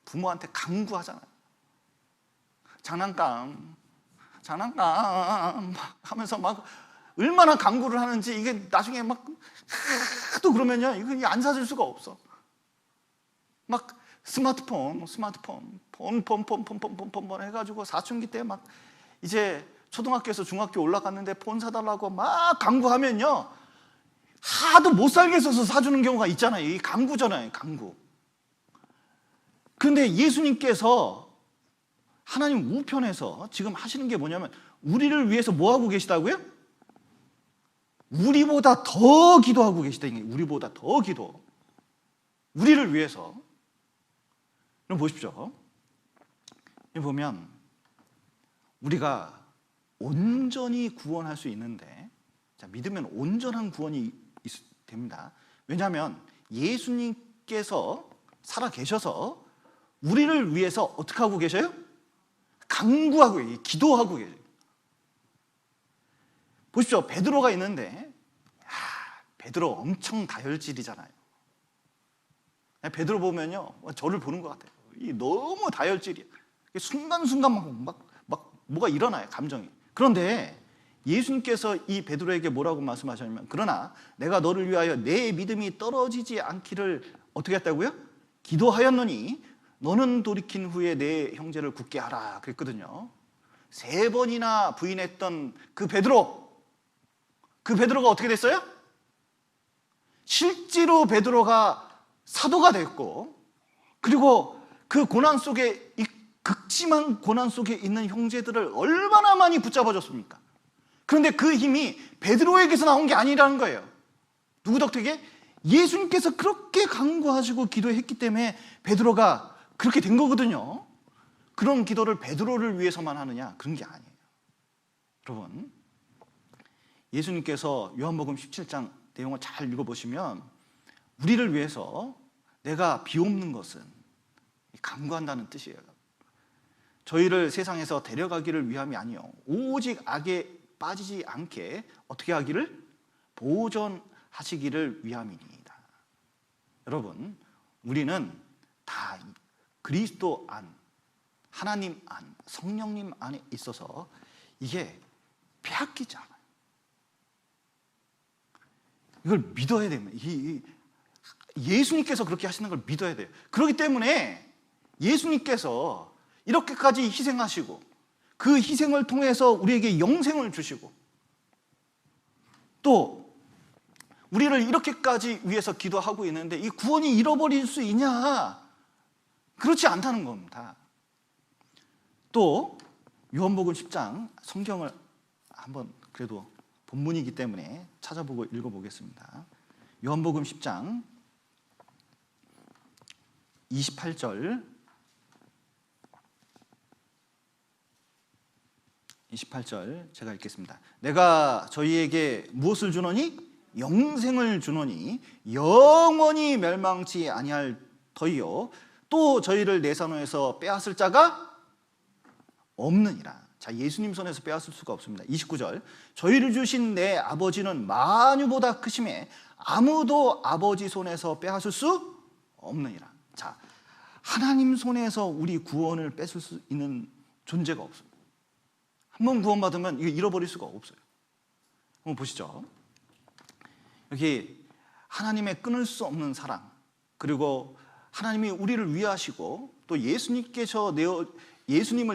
부모한테 강구하잖아요. 장난감 하면서 막 얼마나 강구를 하는지, 이게 나중에 막 하도 그러면요, 이거 안 사줄 수가 없어. 막 스마트폰 해가지고 사춘기 때 막 이제 초등학교에서 중학교 올라갔는데 폰 사달라고 막 강구하면요, 하도 못 살겠어서 사주는 경우가 있잖아요. 이 강구잖아요, 강구. 그런데 예수님께서 하나님 우편에서 지금 하시는 게 뭐냐면, 우리를 위해서 뭐 하고 계시다고요? 우리보다 더 기도하고 계시다. 우리보다 더 기도. 우리를 위해서. 그럼 보십시오. 여기 보면 우리가 온전히 구원할 수 있는데, 자, 믿으면 온전한 구원이 됩니다. 왜냐하면 예수님께서 살아 계셔서 우리를 위해서 어떻게 하고 계셔요? 강구하고 기도하고 계세요. 보십시오. 베드로가 있는데, 베드로 엄청 다혈질이잖아요. 베드로 보면요, 저를 보는 것 같아요. 너무 다혈질이에요. 순간순간 막 뭐가 일어나요, 감정이. 그런데 예수님께서 이 베드로에게 뭐라고 말씀하셨냐면, 그러나 내가 너를 위하여 내 믿음이 떨어지지 않기를 어떻게 했다고요? 기도하였노니 너는 돌이킨 후에 내 형제를 굳게 하라 그랬거든요. 3번이나 부인했던 그 베드로가 어떻게 됐어요? 실제로 베드로가 사도가 됐고, 그리고 그 고난 속에, 이 극심한 고난 속에 있는 형제들을 얼마나 많이 붙잡아줬습니까? 그런데 그 힘이 베드로에게서 나온 게 아니라는 거예요. 누구 덕택에? 예수님께서 그렇게 강구하시고 기도했기 때문에 베드로가 그렇게 된 거거든요. 그런 기도를 베드로를 위해서만 하느냐? 그런 게 아니에요. 여러분, 예수님께서 요한복음 17장 내용을 잘 읽어보시면, 우리를 위해서 내가 비옵는 것은 강구한다는 뜻이에요. 저희를 세상에서 데려가기를 위함이 아니요, 오직 악에 빠지지 않게 어떻게 하기를? 보존하시기를 위함이니이다. 여러분, 우리는 다 그리스도 안, 하나님 안, 성령님 안에 있어서 이게 빼앗기지 않아요. 이걸 믿어야 됩니다. 예수님께서 그렇게 하시는 걸 믿어야 돼요. 그렇기 때문에 예수님께서 이렇게까지 희생하시고, 그 희생을 통해서 우리에게 영생을 주시고, 또 우리를 이렇게까지 위해서 기도하고 있는데 이 구원이 잃어버릴 수 있냐? 그렇지 않다는 겁니다. 또 요한복음 10장, 성경을 한번 그래도 본문이기 때문에 찾아보고 읽어보겠습니다. 요한복음 10장 28절 제가 읽겠습니다. 내가 저희에게 무엇을 주노니? 영생을 주노니 영원히 멸망치 아니할 터이요 또 저희를 내 산호에서 빼앗을 자가 없느니라. 자, 예수님 손에서 빼앗을 수가 없습니다. 29절, 저희를 주신 내 아버지는 만유보다 크심에 아무도 아버지 손에서 빼앗을 수 없느니라. 자, 하나님 손에서 우리 구원을 뺏을 수 있는 존재가 없어요. 한번 구원받으면 이거 잃어버릴 수가 없어요. 한번 보시죠. 여기 하나님의 끊을 수 없는 사랑, 그리고 하나님이 우리를 위하시고 또 예수님을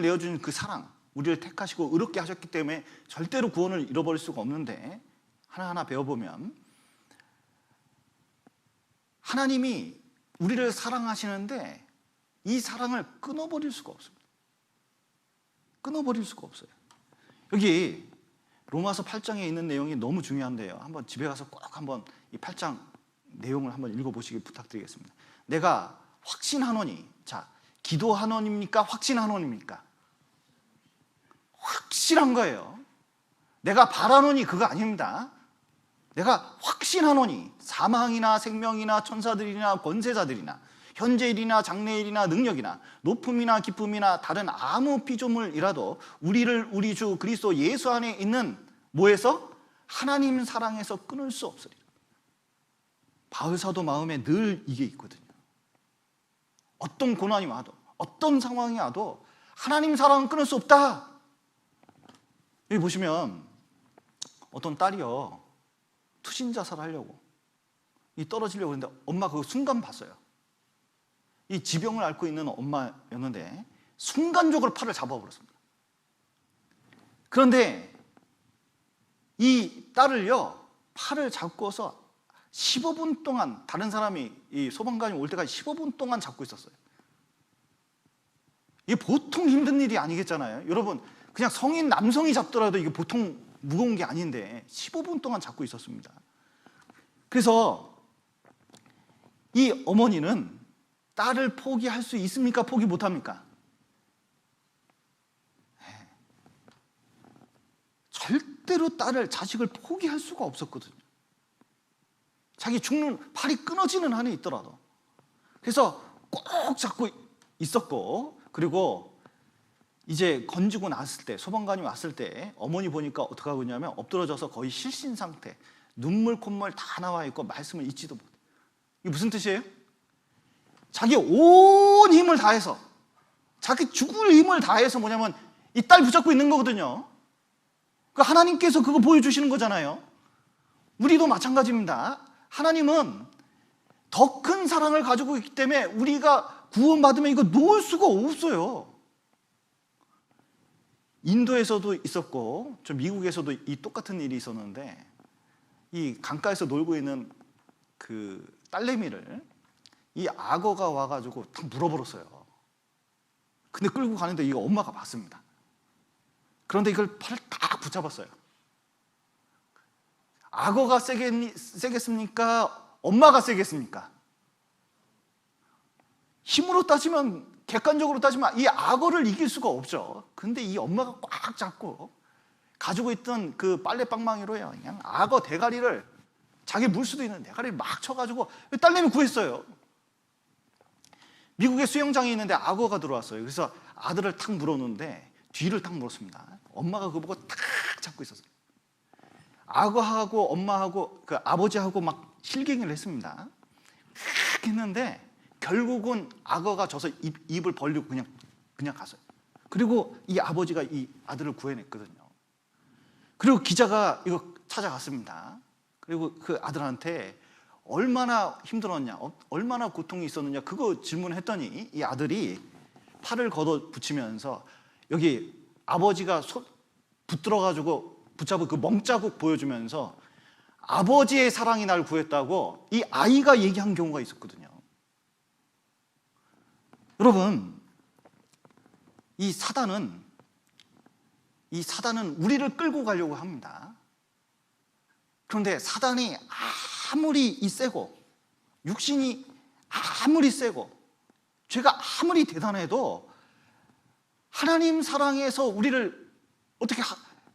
내어준 그 사랑, 우리를 택하시고 의롭게 하셨기 때문에 절대로 구원을 잃어버릴 수가 없는데, 하나하나 배워보면 하나님이 우리를 사랑하시는데 이 사랑을 끊어버릴 수가 없습니다. 끊어버릴 수가 없어요. 여기 로마서 8장에 있는 내용이 너무 중요한데요, 한번 집에 가서 꼭 한번 이 8장 내용을 한번 읽어보시길 부탁드리겠습니다. 내가 확신하노니, 자, 기도하노니입니까? 확신하노니입니까? 확실한 거예요. 내가 바라노니 그거 아닙니다. 내가 확신하노니 사망이나 생명이나 천사들이나 권세자들이나 현재일이나 장래일이나 능력이나 높음이나 깊음이나 다른 아무 피조물이라도 우리를 우리 주 그리스도 예수 안에 있는 뭐에서? 하나님 사랑에서 끊을 수 없으리라. 바울사도 마음에 늘 이게 있거든요. 어떤 고난이 와도, 어떤 상황이 와도 하나님 사랑은 끊을 수 없다. 여기 보시면 어떤 딸이요, 투신자살 하려고 떨어지려고 했는데 엄마 그 순간 봤어요. 이 지병을 앓고 있는 엄마였는데 순간적으로 팔을 잡아버렸습니다. 그런데 이 딸을요, 팔을 잡고서 15분 동안, 다른 사람이, 이 소방관이 올 때까지 15분 동안 잡고 있었어요. 이게 보통 힘든 일이 아니겠잖아요. 여러분, 그냥 성인 남성이 잡더라도 이게 보통 무거운 게 아닌데 15분 동안 잡고 있었습니다. 그래서 이 어머니는 딸을 포기할 수 있습니까? 포기 못합니까? 네. 절대로 자식을 포기할 수가 없었거든요. 자기 죽는, 팔이 끊어지는 한이 있더라도. 그래서 꼭 잡고 있었고, 그리고 이제 건지고 났을 때, 소방관이 왔을 때 어머니 보니까 어떻게 하고 있냐면 엎드러져서 거의 실신 상태, 눈물 콧물 다 나와 있고 말씀을 잊지도 못해. 이게 무슨 뜻이에요? 자기 온 힘을 다해서, 자기 죽을 힘을 다해서 뭐냐면 이 딸 붙잡고 있는 거거든요. 그 하나님께서 그거 보여주시는 거잖아요. 우리도 마찬가지입니다. 하나님은 더 큰 사랑을 가지고 있기 때문에 우리가 구원받으면 이거 놓을 수가 없어요. 인도에서도 있었고 저 미국에서도 이 똑같은 일이 있었는데, 이 강가에서 놀고 있는 그 딸내미를 이 악어가 와가지고 딱 물어버렸어요. 근데 끌고 가는데 이거 엄마가 봤습니다. 그런데 이걸 팔을 딱 붙잡았어요. 악어가 세겠습니까? 엄마가 세겠습니까? 힘으로 따지면, 객관적으로 따지면 이 악어를 이길 수가 없죠. 근데 이 엄마가 꽉 잡고 가지고 있던 그 빨래 빵망이로요, 그냥 악어 대가리를, 자기 물 수도 있는 대가리를 막 쳐가지고 딸내미 구했어요. 미국에 수영장이 있는데 악어가 들어왔어요. 그래서 아들을 탁 물었는데 뒤를 탁 물었습니다. 엄마가 그거 보고 탁 잡고 있었어요. 악어하고 엄마하고 그 아버지하고 막 실갱이를 했습니다. 탁 했는데 결국은 악어가 져서 입을 벌리고 그냥 갔어요. 그리고 이 아버지가 이 아들을 구해냈거든요. 그리고 기자가 이거 찾아갔습니다. 그리고 그 아들한테 얼마나 힘들었냐, 얼마나 고통이 있었느냐, 그거 질문했더니 이 아들이 팔을 걷어 붙이면서 여기 아버지가 붙들어가지고 붙잡은 그 멍자국 보여주면서 아버지의 사랑이 날 구했다고 이 아이가 얘기한 경우가 있었거든요. 여러분, 이 사단은 우리를 끌고 가려고 합니다. 그런데 사단이 아무리 세고, 육신이 아무리 세고, 죄가 아무리 대단해도 하나님 사랑에서 우리를 어떻게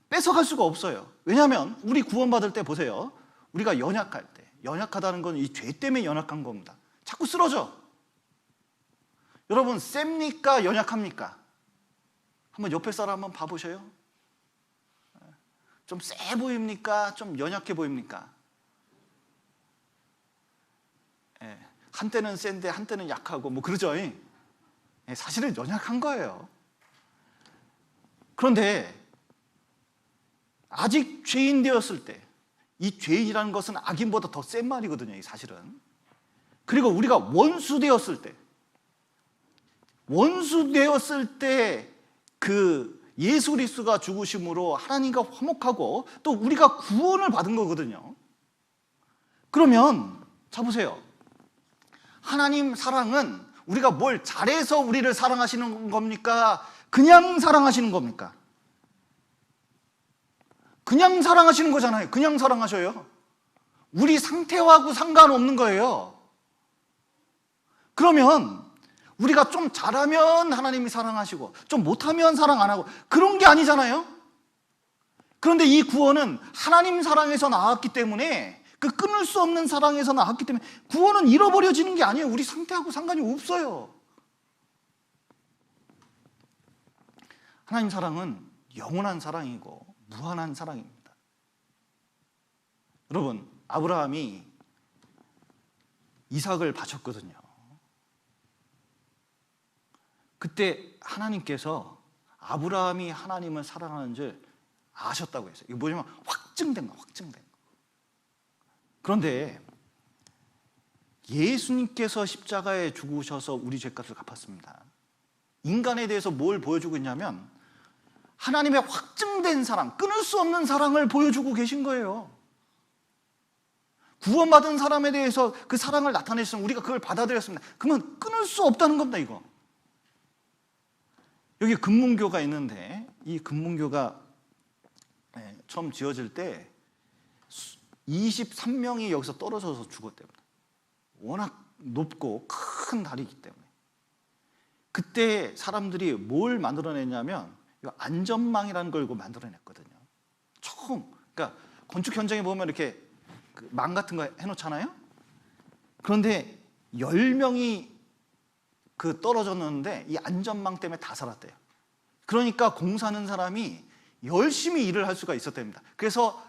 뺏어갈 수가 없어요. 왜냐하면 우리 구원받을 때 보세요. 우리가 연약할 때, 연약하다는 건 이 죄 때문에 연약한 겁니다. 자꾸 쓰러져. 여러분, 셉니까? 연약합니까? 한번 옆에 사람 한번 봐보셔요. 좀 세 보입니까? 좀 연약해 보입니까? 예, 한때는 센데 한때는 약하고 뭐 그러죠. 예, 사실은 연약한 거예요. 그런데 아직 죄인 되었을 때, 이 죄인이라는 것은 악인보다 더 센 말이거든요, 사실은. 그리고 우리가 원수 되었을 때 그 예수 그리스도가 죽으심으로 하나님과 화목하고 또 우리가 구원을 받은 거거든요. 그러면 자 보세요. 하나님 사랑은 우리가 뭘 잘해서 우리를 사랑하시는 겁니까? 그냥 사랑하시는 겁니까? 그냥 사랑하시는 거잖아요. 그냥 사랑하셔요. 우리 상태하고 상관없는 거예요. 그러면 우리가 좀 잘하면 하나님이 사랑하시고 좀 못하면 사랑 안 하고 그런 게 아니잖아요. 그런데 이 구원은 하나님 사랑에서 나왔기 때문에, 그 끊을 수 없는 사랑에서 나왔기 때문에 구원은 잃어버려지는 게 아니에요. 우리 상태하고 상관이 없어요. 하나님 사랑은 영원한 사랑이고 무한한 사랑입니다. 여러분, 아브라함이 이삭을 바쳤거든요. 그때 하나님께서 아브라함이 하나님을 사랑하는 줄 아셨다고 했어요. 이거 뭐냐면 확증된 거, 확증된 거. 그런데 예수님께서 십자가에 죽으셔서 우리 죄값을 갚았습니다. 인간에 대해서 뭘 보여주고 있냐면 하나님의 확증된 사랑, 끊을 수 없는 사랑을 보여주고 계신 거예요. 구원받은 사람에 대해서 그 사랑을 나타내시면 우리가 그걸 받아들였습니다. 그러면 끊을 수 없다는 겁니다, 이거. 여기 금문교가 있는데, 이 금문교가 처음 지어질 때 23명이 여기서 떨어져서 죽었답니다. 워낙 높고 큰 다리이기 때문에. 그때 사람들이 뭘 만들어냈냐면 안전망이라는 걸 만들어냈거든요. 처음. 그러니까 건축 현장에 보면 이렇게 망 같은 거 해놓잖아요. 그런데 10명이 떨어졌는데 이 안전망 때문에 다 살았대요. 그러니까 공사하는 사람이 열심히 일을 할 수가 있었답니다. 그래서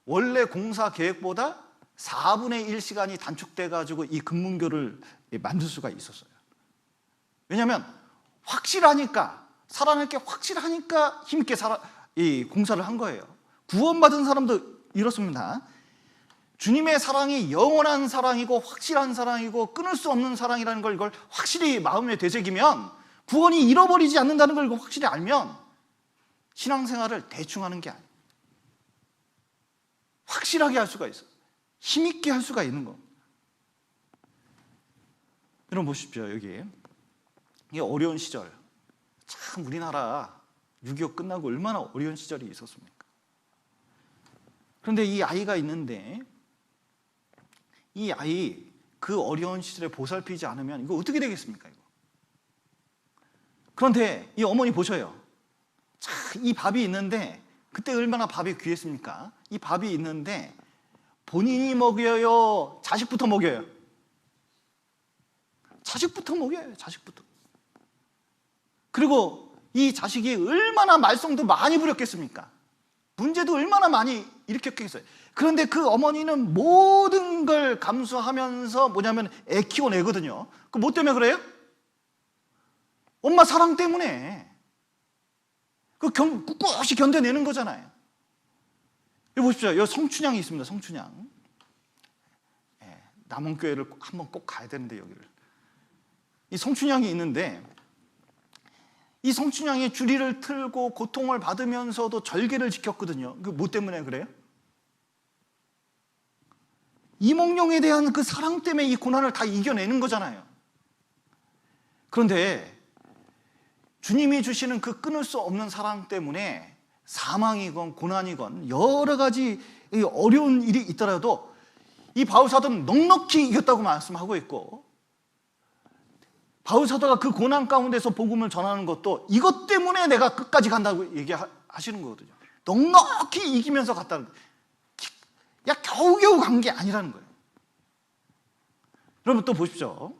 원래 공사 계획보다 4분의 1 시간이 단축돼 가지고 이 금문교를 만들 수가 있었어요. 왜냐하면 확실하니까, 살아날 게 확실하니까 힘있게 이 공사를 한 거예요. 구원받은 사람도 이렇습니다. 주님의 사랑이 영원한 사랑이고 확실한 사랑이고 끊을 수 없는 사랑이라는 걸 이걸 확실히 마음에 되새기면, 구원이 잃어버리지 않는다는 걸 확실히 알면 신앙생활을 대충 하는 게 아니에요. 확실하게 할 수가 있어요. 힘있게 할 수가 있는 겁니다. 여러분 보십시오. 여기 이 어려운 시절, 참 우리나라 6.25 끝나고 얼마나 어려운 시절이 있었습니까? 그런데 이 아이가 있는데 이 아이 그 어려운 시절에 보살피지 않으면 이거 어떻게 되겠습니까? 이거. 그런데 이 어머니 보셔요. 자, 이 밥이 있는데 그때 얼마나 밥이 귀했습니까? 이 밥이 있는데 본인이 먹여요? 자식부터 먹여요? 자식부터 먹여요. 자식부터. 그리고 이 자식이 얼마나 말썽도 많이 부렸겠습니까? 문제도 얼마나 많이 일으켰겠어요. 그런데 그 어머니는 모든 걸 감수하면서 뭐냐면 애 키워내거든요. 그 뭐 때문에 그래요? 엄마 사랑 때문에. 꿋꿋이 견뎌내는 거잖아요. 여기 보십시오. 여기 성춘향이 있습니다. 성춘향. 남원교회를 한번 꼭 가야 되는데, 여기를. 이 성춘향이 있는데, 이 성춘향이 주리를 틀고 고통을 받으면서도 절개를 지켰거든요. 그 뭐 때문에 그래요? 이몽룡에 대한 그 사랑 때문에 이 고난을 다 이겨내는 거잖아요. 그런데 주님이 주시는 그 끊을 수 없는 사랑 때문에 사망이건 고난이건 여러 가지 어려운 일이 있더라도 이 바울사도는 넉넉히 이겼다고 말씀하고 있고, 바울사도가 그 고난 가운데서 복음을 전하는 것도 이것 때문에 내가 끝까지 간다고 얘기하시는 거거든요. 넉넉히 이기면서 갔다는 거예요. 야, 겨우겨우 간 게 아니라는 거예요. 여러분 또 보십시오.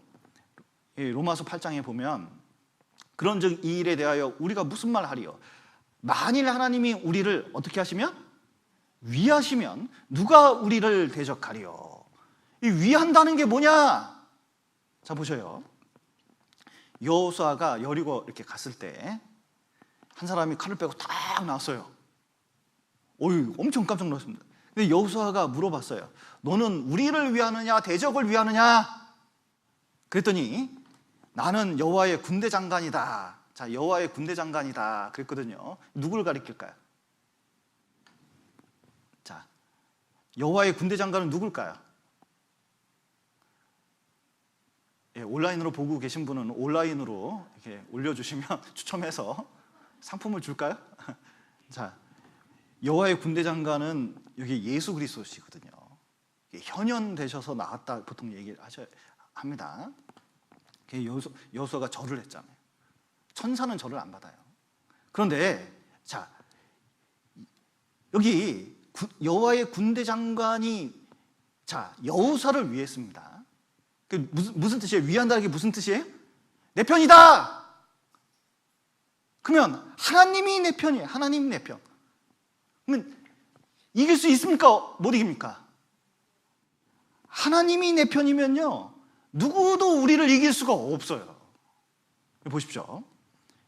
로마서 8장에 보면 그런즉 이 일에 대하여 우리가 무슨 말 하리요? 만일 하나님이 우리를 어떻게 하시면? 위하시면 누가 우리를 대적하리요? 이 위한다는 게 뭐냐? 자, 보셔요. 여호수아가 여리고 이렇게 갔을 때 한 사람이 칼을 빼고 딱 나왔어요. 어이, 엄청 깜짝 놀랐습니다. 근데 여호수아가 물어봤어요. 너는 우리를 위하느냐 대적을 위하느냐? 그랬더니 나는 여호와의 군대 장관이다. 자, 여호와의 군대 장관이다 그랬거든요. 누구를 가리킬까요? 자, 여호와의 군대 장관은 누굴까요? 예, 온라인으로 보고 계신 분은 온라인으로 이렇게 올려주시면 추첨해서 상품을 줄까요? 자, 여호와의 군대 장관은 여기 예수 그리스도시거든요. 현현되셔서 나왔다 보통 얘기를 합니다. 여호수아가 절을 했잖아요. 천사는 절을 안 받아요. 그런데 자, 여기 여호와의 군대 장관이 자, 여호수아를 위했습니다. 무슨 뜻이에요? 위한다는 게 무슨 뜻이에요? 내 편이다. 그러면 하나님이 내 편이에요. 하나님이 내 편. 그러면 이길 수 있습니까? 못 이깁니까? 하나님이 내 편이면요, 누구도 우리를 이길 수가 없어요. 보십시오.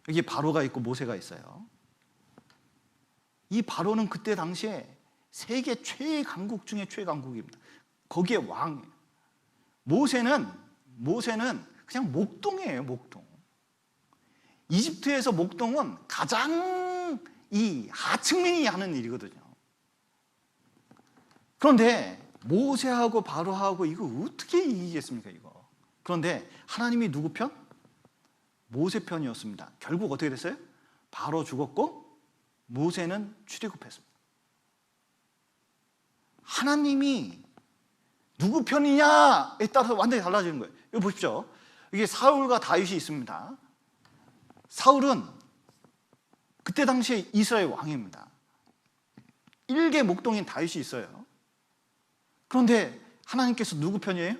여기 바로가 있고 모세가 있어요. 이 바로는 그때 당시에 세계 최강국 중에 최강국입니다. 거기에 왕이에요. 모세는 그냥 목동이에요, 목동. 이집트에서 목동은 가장 이 하층민이 하는 일이거든요. 그런데 모세하고 바로하고 이거 어떻게 이기겠습니까, 이거? 그런데 하나님이 누구 편? 모세 편이었습니다. 결국 어떻게 됐어요? 바로 죽었고 모세는 출애굽했습니다. 하나님이 누구 편이냐에 따라서 완전히 달라지는 거예요. 여기 보십시오. 이게 사울과 다윗이 있습니다. 사울은 그때 당시에 이스라엘 왕입니다. 일개 목동인 다윗이 있어요. 그런데 하나님께서 누구 편이에요?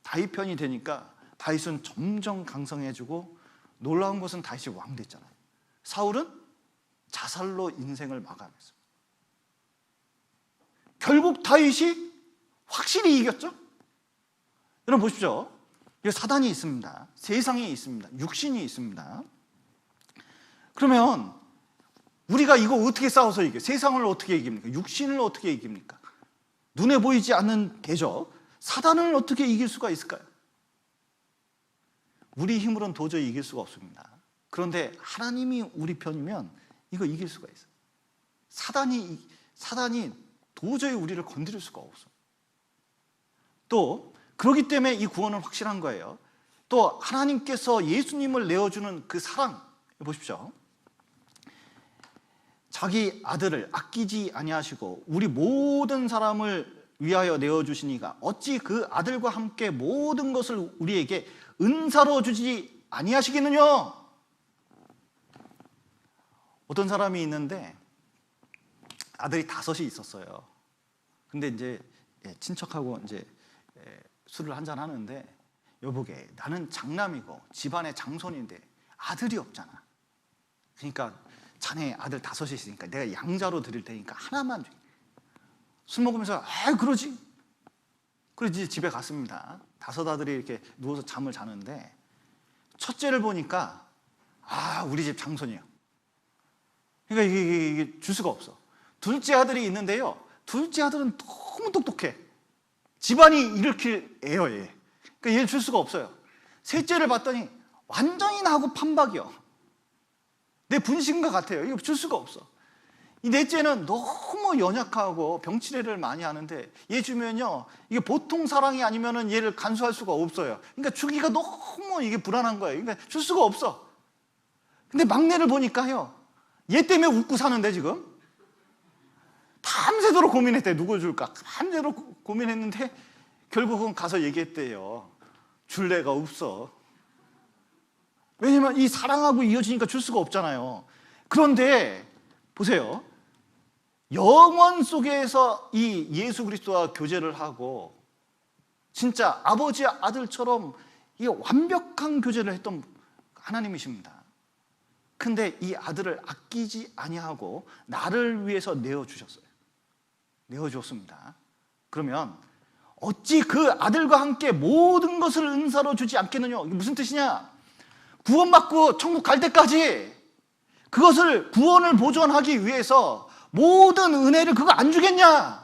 다윗 편이 되니까 다윗은 점점 강성해지고 놀라운 것은 다윗이 왕 됐잖아요. 사울은 자살로 인생을 마감했습니다. 결국 다윗이 확실히 이겼죠? 여러분 보십시오. 사단이 있습니다. 세상이 있습니다. 육신이 있습니다. 그러면 우리가 이거 어떻게 싸워서 이겨요? 세상을 어떻게 이깁니까? 육신을 어떻게 이깁니까? 눈에 보이지 않는 대적, 사단을 어떻게 이길 수가 있을까요? 우리 힘으로는 도저히 이길 수가 없습니다. 그런데 하나님이 우리 편이면 이거 이길 수가 있어요. 사단이 도저히 우리를 건드릴 수가 없어요. 또 그렇기 때문에 이 구원은 확실한 거예요. 또 하나님께서 예수님을 내어주는 그 사랑 보십시오. 자기 아들을 아끼지 아니하시고 우리 모든 사람을 위하여 내어주시니가 어찌 그 아들과 함께 모든 것을 우리에게 은사로 주지 아니하시겠느냐? 어떤 사람이 있는데 아들이 5이 있었어요. 근데 이제 친척하고 이제 술을 한잔 하는데, 여보게, 나는 장남이고 집안의 장손인데 아들이 없잖아. 그러니까 자네 아들 5이 있으니까 내가 양자로 드릴 테니까 하나만 줘. 술 먹으면서 그러지. 그러지 집에 갔습니다. 5 아들이 이렇게 누워서 잠을 자는데 첫째를 보니까 우리 집 장손이에요. 그러니까 이게 줄 수가 없어. 둘째 아들이 있는데요, 둘째 아들은 너무 똑똑해. 집안이 일으킬 애요, 얘. 그러니까 얘를 줄 수가 없어요. 셋째를 봤더니 완전히 나하고 판박이요. 내 분신과 같아요. 이거 줄 수가 없어. 이 넷째는 너무 연약하고 병치레를 많이 하는데 얘 주면요, 이게 보통 사랑이 아니면은 얘를 간수할 수가 없어요. 그러니까 주기가 너무 이게 불안한 거예요. 그러니까 줄 수가 없어. 근데 막내를 보니까요, 얘 때문에 웃고 사는데 지금 밤새도록 고민했대. 누굴 줄까? 밤새도록 고민했는데 결국은 가서 얘기했대요. 줄 애가 없어. 왜냐면 이 사랑하고 이어지니까 줄 수가 없잖아요. 그런데 보세요. 영원 속에서 이 예수 그리스도와 교제를 하고 진짜 아버지 아들처럼 이 완벽한 교제를 했던 하나님이십니다. 근데 이 아들을 아끼지 아니하고 나를 위해서 내어주셨어요. 내어주었습니다. 그러면 어찌 그 아들과 함께 모든 것을 은사로 주지 않겠느냐? 이게 무슨 뜻이냐? 구원받고 천국 갈 때까지 그것을 구원을 보존하기 위해서 모든 은혜를 그거 안 주겠냐?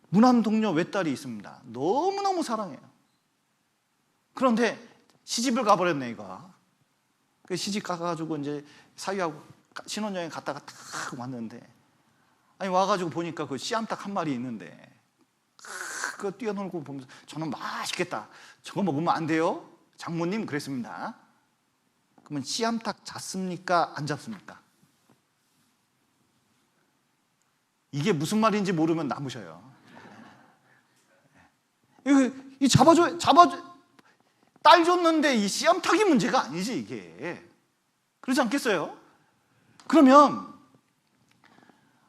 무남 동료 외딸이 있습니다. 너무너무 사랑해요. 그런데 시집을 가버렸네, 이거. 시집 가가지고 이제 사위하고 신혼여행 갔다가 딱 왔는데, 아니 와가지고 보니까 그 씨암탉 한 마리 있는데 그거 뛰어놀고 보면서 저는 맛있겠다. 저거 먹으면 안 돼요? 장모님 그랬습니다. 그러면 씨암탉 잡습니까? 안 잡습니까? 이게 무슨 말인지 모르면 남으셔요. 이 잡아줘. 딸 줬는데 이 씨암탉이 문제가 아니지, 이게. 그렇지 않겠어요? 그러면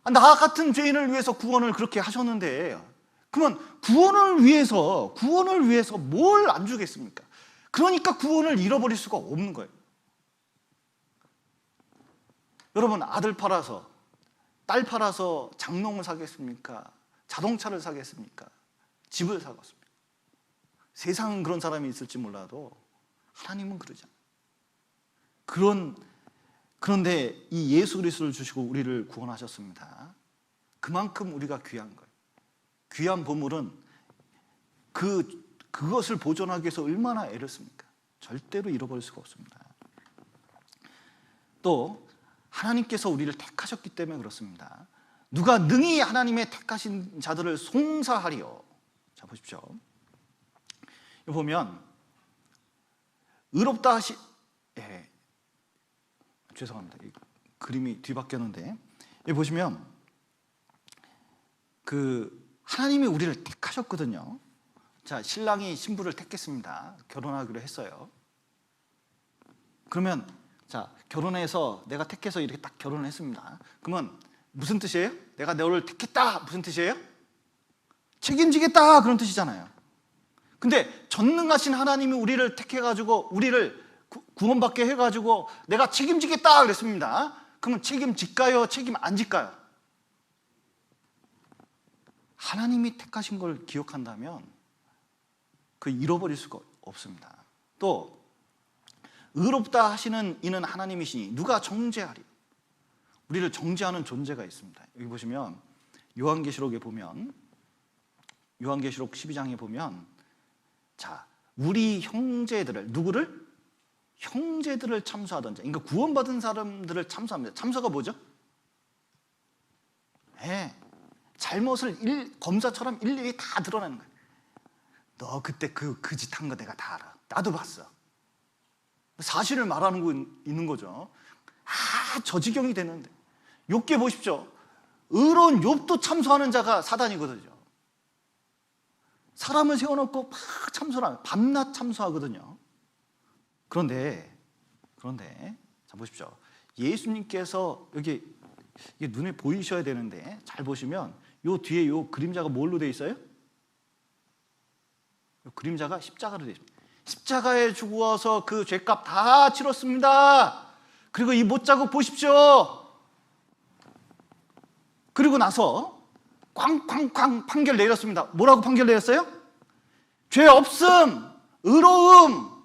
나 같은 죄인을 위해서 구원을 그렇게 하셨는데, 그러면 구원을 위해서 뭘 안 주겠습니까? 그러니까 구원을 잃어버릴 수가 없는 거예요. 여러분, 아들 팔아서, 딸 팔아서 장롱을 사겠습니까? 자동차를 사겠습니까? 집을 사겠습니까? 세상은 그런 사람이 있을지 몰라도 하나님은 그러지 않아요. 그런데 이 예수 그리스도를 주시고 우리를 구원하셨습니다. 그만큼 우리가 귀한 거예요. 귀한 보물은 그것을 보존하기 위해서 얼마나 애를 씁니까? 절대로 잃어버릴 수가 없습니다. 또 하나님께서 우리를 택하셨기 때문에 그렇습니다. 누가 능히 하나님의 택하신 자들을 송사하리요. 자, 보십시오. 여기 보면 의롭다 죄송합니다. 이 그림이 뒤바뀌었는데, 여기 보시면 하나님이 우리를 택하셨거든요. 자, 신랑이 신부를 택했습니다. 결혼하기로 했어요. 그러면 자, 결혼해서 내가 택해서 이렇게 딱 결혼을 했습니다. 그러면 무슨 뜻이에요? 내가 너를 택했다, 무슨 뜻이에요? 책임지겠다, 그런 뜻이잖아요. 근데 전능하신 하나님이 우리를 택해가지고 우리를 구원받게 해가지고 내가 책임지겠다 그랬습니다. 그러면 책임질까요? 책임 안 질까요? 하나님이 택하신 걸 기억한다면 그 잃어버릴 수가 없습니다. 또 의롭다 하시는 이는 하나님이시니 누가 정죄하리? 우리를 정죄하는 존재가 있습니다. 여기 보시면 요한계시록에 보면, 요한계시록 12장에 보면, 자, 우리 형제들을, 누구를? 형제들을 참소하던 자, 그러니까 구원받은 사람들을 참소합니다. 참소가 뭐죠? 네, 잘못을 검사처럼 일일이 다 드러내는 거예요. 너 그때 그 짓 한 거 내가 다 알아. 나도 봤어. 사실을 말하는 거 있는 거죠. 저 지경이 되는데. 욥기 보십시오. 의로운 욥도 참소하는 자가 사단이거든요. 사람을 세워놓고 막 참소하는, 밤낮 참소하거든요. 그런데 자, 보십시오. 예수님께서 여기 이게 눈에 보이셔야 되는데, 잘 보시면 요 뒤에 요 그림자가 뭘로 되어 있어요? 요 그림자가 십자가로 되어 있습니다. 십자가에 죽어서 그 죄값 다 치렀습니다. 그리고 이 못자국 보십시오. 그리고 나서 쾅쾅쾅 판결 내렸습니다. 뭐라고 판결 내렸어요? 죄 없음, 의로움,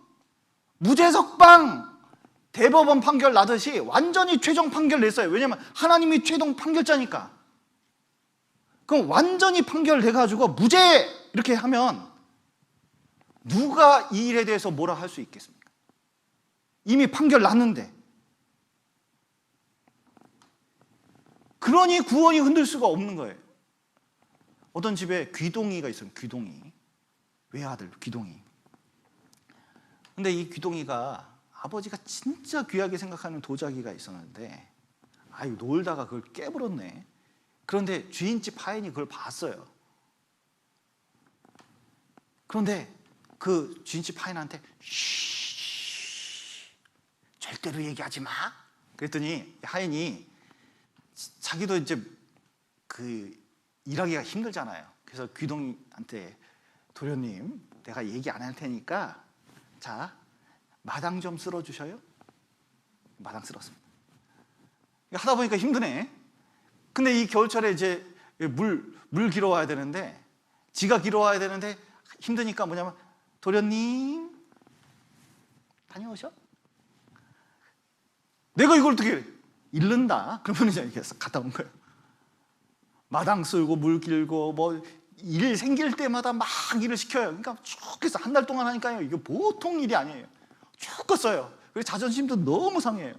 무죄 석방, 대법원 판결 나듯이 완전히 최종 판결 냈어요. 왜냐하면 하나님이 최종 판결자니까. 그럼 완전히 판결 내가지고 무죄 이렇게 하면 누가 이 일에 대해서 뭐라 할 수 있겠습니까? 이미 판결 났는데. 그러니 구원이 흔들 수가 없는 거예요. 어떤 집에 귀동이가 있어요. 귀동이. 외아들 귀동이. 근데 이 귀동이가 아버지가 진짜 귀하게 생각하는 도자기가 있었는데, 아유, 놀다가 그걸 깨버렸네. 그런데 주인집 하인이 그걸 봤어요. 그런데 그 주인집 하인한테 쉬, 절대로 얘기하지 마. 그랬더니 하인이 자기도 이제 일하기가 힘들잖아요. 그래서 귀동이한테, 도련님, 내가 얘기 안 할 테니까 자, 마당 좀 쓸어주셔요? 마당 쓸었습니다. 하다 보니까 힘드네. 근데 이 겨울철에 이제 물 길어 와야 되는데, 지가 길어 와야 되는데 힘드니까 뭐냐면, 도련님 다녀오셔? 내가 이걸 어떻게 잃는다? 그러면 이제 이렇게 갔다 온 거예요. 마당 쓸고 물 길고 뭐 일 생길 때마다 막 일을 시켜요. 그러니까 쭉 해서 한 달 동안 하니까요, 이게 보통 일이 아니에요. 쭉 껐어요. 그리고 자존심도 너무 상해요.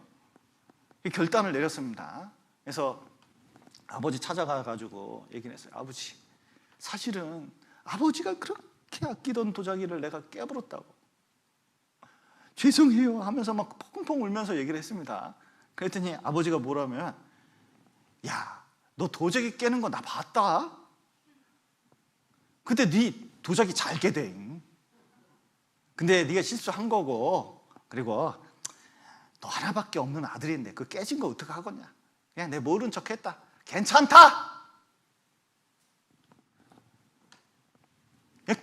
결단을 내렸습니다. 그래서 아버지 찾아가가지고 얘기를 했어요. 아버지, 사실은 아버지가 그렇게 아끼던 도자기를 내가 깨버렸다고. 죄송해요 하면서 막 펑펑 울면서 얘기를 했습니다. 그랬더니 아버지가 뭐라면, 야, 너 도자기 깨는 거 나 봤다. 그때 네 도자기 잘 깨대. 근데 네가 실수한 거고, 그리고 너 하나밖에 없는 아들인데 그 깨진 거 어떻게 하겠냐. 그냥 내 모른 척 했다. 괜찮다.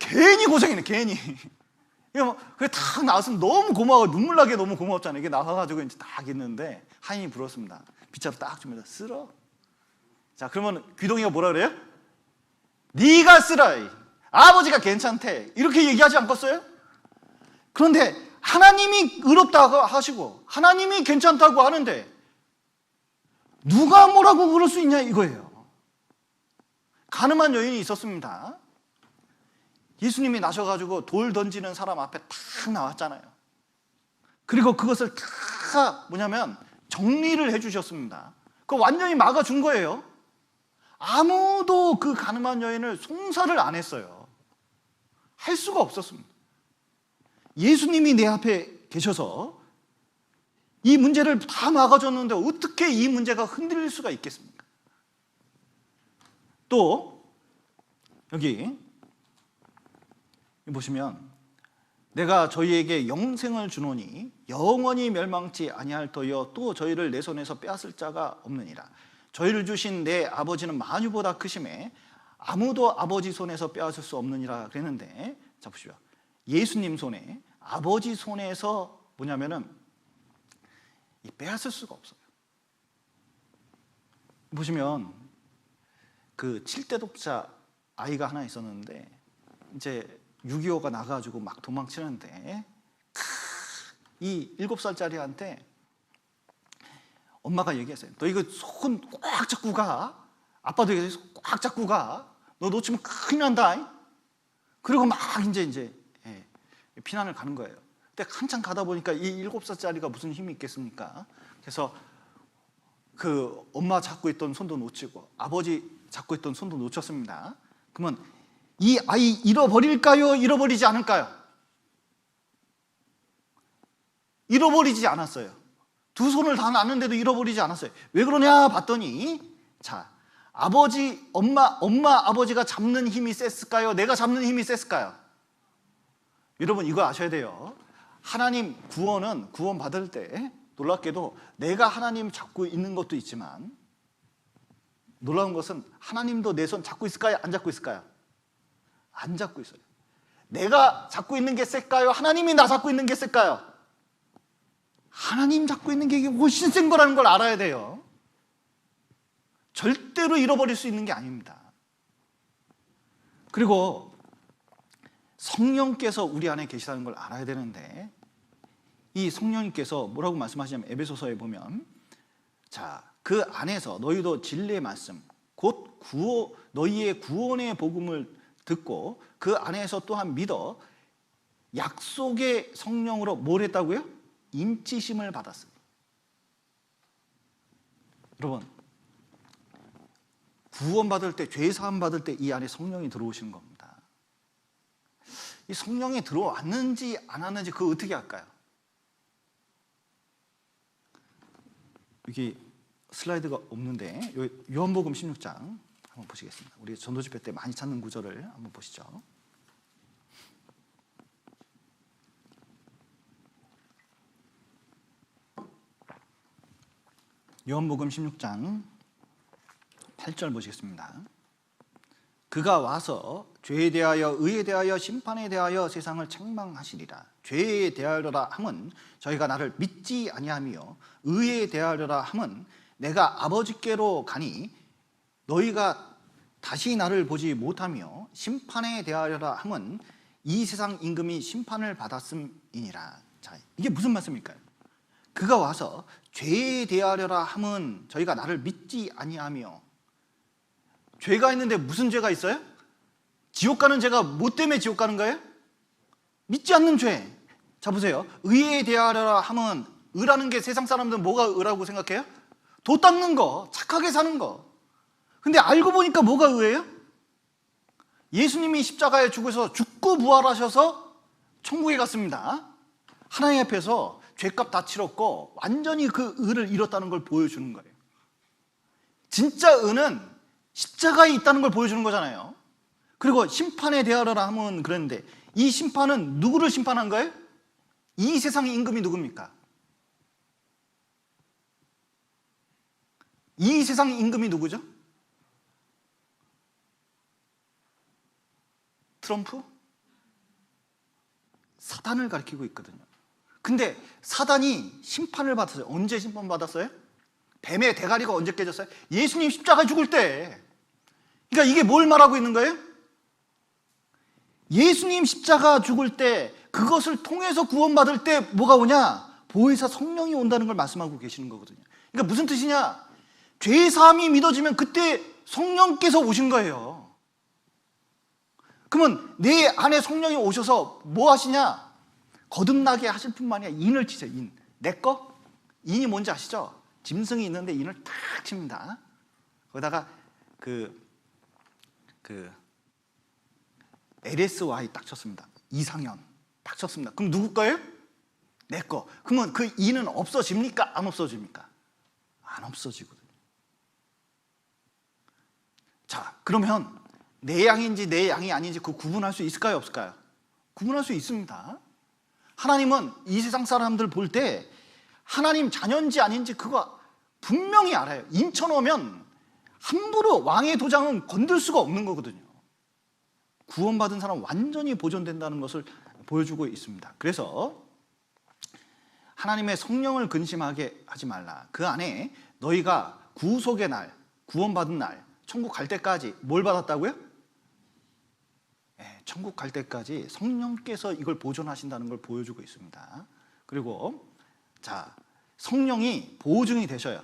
괜히 고생이네, 괜히. 이거 뭐, 그래, 딱 나왔으면 너무 고마워. 눈물 나게 너무 고마웠잖아요. 이게 나와가지고 이제 딱 있는데, 하인이 불었습니다. 빗자루 딱 주면서 쓸어. 자, 그러면 귀동이가 뭐라 그래요? 네가 쓰라. 아버지가 괜찮대. 이렇게 얘기하지 않겠어요? 그런데 하나님이 의롭다고 하시고, 하나님이 괜찮다고 하는데, 누가 뭐라고 그럴 수 있냐 이거예요. 가늠한 여인이 있었습니다. 예수님이 나셔가지고 돌 던지는 사람 앞에 탁 나왔잖아요. 그리고 그것을 다 뭐냐면 정리를 해주셨습니다. 그거 완전히 막아준 거예요. 아무도 그 가늠한 여인을 송사를 안 했어요. 할 수가 없었습니다. 예수님이 내 앞에 계셔서 이 문제를 다 막아줬는데 어떻게 이 문제가 흔들릴 수가 있겠습니까? 또 여기 보시면, 내가 저희에게 영생을 주노니 영원히 멸망치 아니할 터여 또 저희를 내 손에서 빼앗을 자가 없느니라. 저희를 주신 내 아버지는 만유보다 크심에 아무도 아버지 손에서 빼앗을 수 없느니라 그랬는데, 자 보시죠. 예수님 손에, 아버지 손에서 뭐냐면은 빼앗을 수가 없어요. 보시면 그 7대 독자 아이가 하나 있었는데, 이제 6.25가 나가지고 막 도망치는데, 이 7살짜리한테 엄마가 얘기했어요. 너 이거 손 꽉 잡고 가. 아빠도 얘기해서 꽉 잡고 가. 너 놓치면 큰일 난다. 그리고 막 이제 피난을 가는 거예요. 근데 한참 가다 보니까 이 7살짜리가 무슨 힘이 있겠습니까? 그래서 그 엄마 잡고 있던 손도 놓치고 아버지 잡고 있던 손도 놓쳤습니다. 그러면 이 아이 잃어버릴까요? 잃어버리지 않을까요? 잃어버리지 않았어요. 두 손을 다 놨는데도 잃어버리지 않았어요. 왜 그러냐 봤더니, 자, 엄마 아버지가 잡는 힘이 셌을까요? 내가 잡는 힘이 셌을까요? 여러분 이거 아셔야 돼요. 하나님 구원 받을 때 놀랍게도 내가 하나님 잡고 있는 것도 있지만, 놀라운 것은 하나님도 내 손 잡고 있을까요? 안 잡고 있을까요? 안 잡고 있어요. 내가 잡고 있는 게 셀까요? 하나님이 나 잡고 있는 게 셀까요? 하나님 잡고 있는 게 훨씬 센 거라는 걸 알아야 돼요. 절대로 잃어버릴 수 있는 게 아닙니다. 그리고 성령께서 우리 안에 계시다는 걸 알아야 되는데, 이 성령님께서 뭐라고 말씀하시냐면, 에베소서에 보면, 자, 그 안에서 너희도 진리의 말씀, 곧 너희의 구원의 복음을 듣고 그 안에서 또한 믿어 약속의 성령으로 뭘 했다고요? 인치심을 받았습니다. 여러분, 구원받을 때, 죄 사함 받을 때 이 안에 성령이 들어오시는 겁니다. 이 성령이 들어왔는지 안 왔는지 그거 어떻게 할까요? 여기 슬라이드가 없는데 요한복음 16장 한번 보시겠습니다. 우리 전도집회 때 많이 찾는 구절을 한번 보시죠. 요한복음 16장 8절 보시겠습니다. 그가 와서 죄에 대하여 의에 대하여 심판에 대하여 세상을 책망하시리라. 죄에 대하여라 함은 저희가 나를 믿지 아니하며 의에 대하여라 함은 내가 아버지께로 가니 너희가 다시 나를 보지 못하며 심판에 대하여라 함은 이 세상 임금이 심판을 받았음이니라. 자, 이게 무슨 말씀일까요? 그가 와서 죄에 대하여라 함은 저희가 나를 믿지 아니하며, 죄가 있는데 무슨 죄가 있어요? 지옥 가는 죄가 뭐 때문에 지옥 가는 거예요? 믿지 않는 죄. 자, 보세요. 의에 대하여라 함은, 의라는 게 세상 사람들은 뭐가 의라고 생각해요? 도 닦는 거, 착하게 사는 거. 근데 알고 보니까 뭐가 의예요? 예수님이 십자가에 죽어서 죽고 부활하셔서 천국에 갔습니다. 하나님 앞에서 죄값 다 치렀고 완전히 그 의를 이뤘다는 걸 보여주는 거예요. 진짜 의는 십자가에 있다는 걸 보여주는 거잖아요. 그리고 심판에 대하여라 하면 그랬는데, 이 심판은 누구를 심판한 거예요? 이 세상의 임금이 누굽니까? 이 세상의 임금이 누구죠? 트럼프? 사단을 가리키고 있거든요. 근데 사단이 심판을 받았어요. 언제 심판받았어요? 뱀의 대가리가 언제 깨졌어요? 예수님 십자가에 죽을 때. 그러니까 이게 뭘 말하고 있는 거예요? 예수님 십자가 죽을 때, 그것을 통해서 구원받을 때 뭐가 오냐? 보혜사 성령이 온다는 걸 말씀하고 계시는 거거든요. 그러니까 무슨 뜻이냐? 죄사함이 믿어지면 그때 성령께서 오신 거예요. 그러면 내 안에 성령이 오셔서 뭐 하시냐? 거듭나게 하실 뿐만 아니라 인을 치세요. 인. 내 거? 인이 뭔지 아시죠? 짐승이 있는데 인을 탁 칩니다. 거기다가 LSY 딱 쳤습니다. 이상현 딱 쳤습니다. 그럼 누구 거예요? 내 거. 그러면 그 인은 없어집니까? 안 없어집니까? 안 없어지거든요. 자, 그러면 내 양인지 내 양이 아닌지 그 구분할 수 있을까요? 없을까요? 구분할 수 있습니다. 하나님은 이 세상 사람들 볼 때 하나님 자녀인지 아닌지 그거 분명히 알아요. 인쳐놓으면 함부로 왕의 도장은 건들 수가 없는 거거든요. 구원받은 사람 완전히 보존된다는 것을 보여주고 있습니다. 그래서 하나님의 성령을 근심하게 하지 말라. 그 안에 너희가 구속의 날, 구원받은 날, 천국 갈 때까지 뭘 받았다고요? 네, 천국 갈 때까지 성령께서 이걸 보존하신다는 걸 보여주고 있습니다. 그리고 자, 성령이 보증이 되셔요.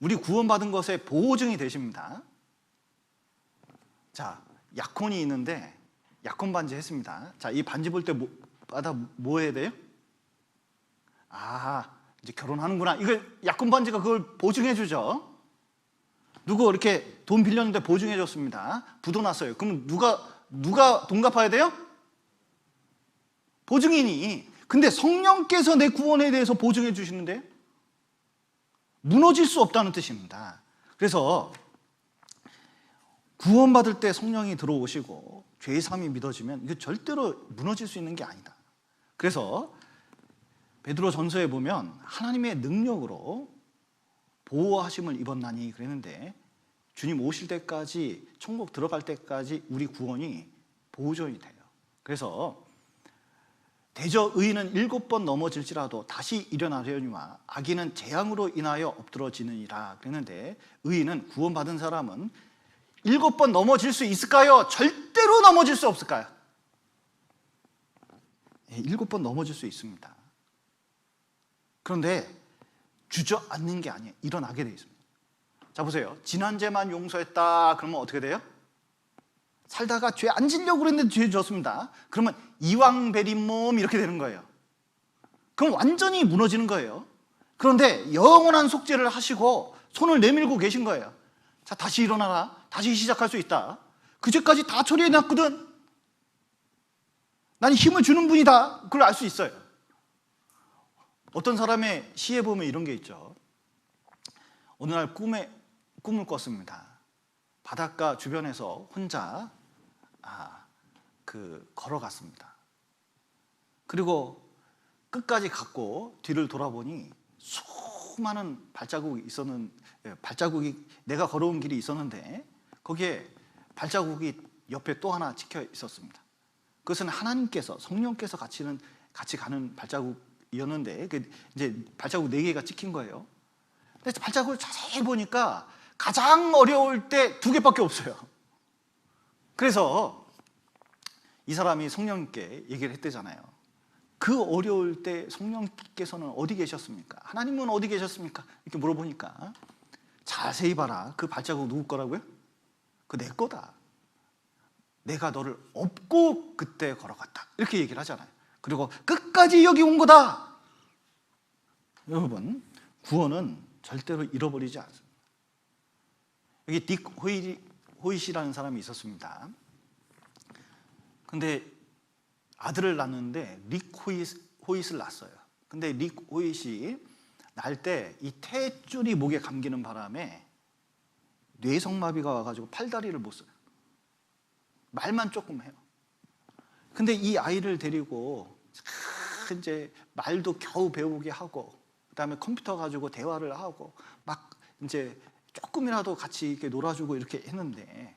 우리 구원받은 것의 보증이 되십니다. 자, 약혼이 있는데 약혼 반지 했습니다. 자, 이 반지 볼 때마다 뭐 해야 돼요? 아, 이제 결혼하는구나. 이거 약혼 반지가 그걸 보증해 주죠. 누구 이렇게 돈 빌렸는데 보증해 줬습니다. 부도 났어요. 그럼 누가 돈 갚아야 돼요? 보증인이. 근데 성령께서 내 구원에 대해서 보증해 주시는데 무너질 수 없다는 뜻입니다. 그래서 구원받을 때 성령이 들어오시고 죄사함이 믿어지면 이거 절대로 무너질 수 있는 게 아니다. 그래서 베드로 전서에 보면 하나님의 능력으로 보호하심을 입었나니 그랬는데, 주님 오실 때까지, 천국 들어갈 때까지 우리 구원이 보존이 돼요. 그래서 대저 의인은 7번 넘어질지라도 다시 일어나려니와 악인은 재앙으로 인하여 엎드러지느니라 그랬는데, 의인은, 구원받은 사람은 7번 넘어질 수 있을까요? 절대로 넘어질 수 없을까요? 7번 넘어질 수 있습니다. 그런데 주저앉는 게 아니에요. 일어나게 돼 있습니다. 자, 보세요. 지난 죄만 용서했다 그러면 어떻게 돼요? 살다가 죄 안 지려고 그랬는데 죄 졌습니다. 그러면 이왕 베린 몸 이렇게 되는 거예요. 그럼 완전히 무너지는 거예요. 그런데 영원한 속죄를 하시고 손을 내밀고 계신 거예요. 자, 다시 일어나라. 다시 시작할 수 있다. 그 죄까지 다 처리해놨거든. 난 힘을 주는 분이다. 그걸 알 수 있어요. 어떤 사람의 시에 보면 이런 게 있죠. 어느 날 꿈을 꿨습니다. 바닷가 주변에서 혼자 걸어갔습니다. 그리고 끝까지 갔고 뒤를 돌아보니 수많은 발자국이 내가 걸어온 길이 있었는데 거기에 발자국이 옆에 또 하나 찍혀 있었습니다. 그것은 하나님께서, 성령께서 같이 가는 발자국이었는데 이제 발자국 4개가 찍힌 거예요. 근데 발자국을 자세히 보니까 가장 어려울 때 2개밖에 없어요. 그래서 이 사람이 성령님께 얘기를 했대잖아요. 그 어려울 때 성령께서는 어디 계셨습니까? 하나님은 어디 계셨습니까? 이렇게 물어보니까 자세히 봐라. 그 발자국 누구 거라고요? 그 내 거다. 내가 너를 업고 그때 걸어갔다. 이렇게 얘기를 하잖아요. 그리고 끝까지 여기 온 거다. 여러분, 구원은 절대로 잃어버리지 않습니다. 여기 딕 호잇이라는 사람이 있었습니다. 근데 아들을 낳는데 릭 호잇을 낳았어요. 근데 릭 호잇이 날 때 이 탯줄이 목에 감기는 바람에 뇌성마비가 와가지고 팔다리를 못 써요. 말만 조금 해요. 근데 이 아이를 데리고 이제 말도 겨우 배우게 하고, 그다음에 컴퓨터 가지고 대화를 하고, 막 이제 조금이라도 같이 이렇게 놀아주고 이렇게 했는데,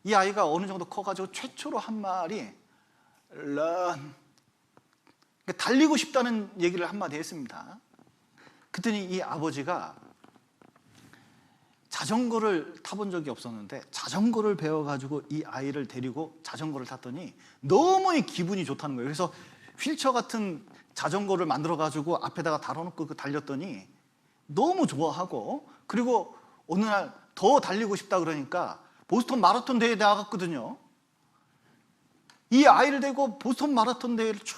이 아이가 어느 정도 커가지고 최초로 한 말이 런, 달리고 싶다는 얘기를 한마디 했습니다. 그랬더니 이 아버지가 자전거를 타본 적이 없었는데 자전거를 배워가지고 이 아이를 데리고 자전거를 탔더니 너무 기분이 좋다는 거예요. 그래서 휠체어 같은 자전거를 만들어가지고 앞에다가 달아놓고 달렸더니 너무 좋아하고, 그리고 어느 날 더 달리고 싶다 그러니까 보스턴 마라톤 대회에 나갔거든요. 이 아이를 데리고 보스턴 마라톤 대회를 쭉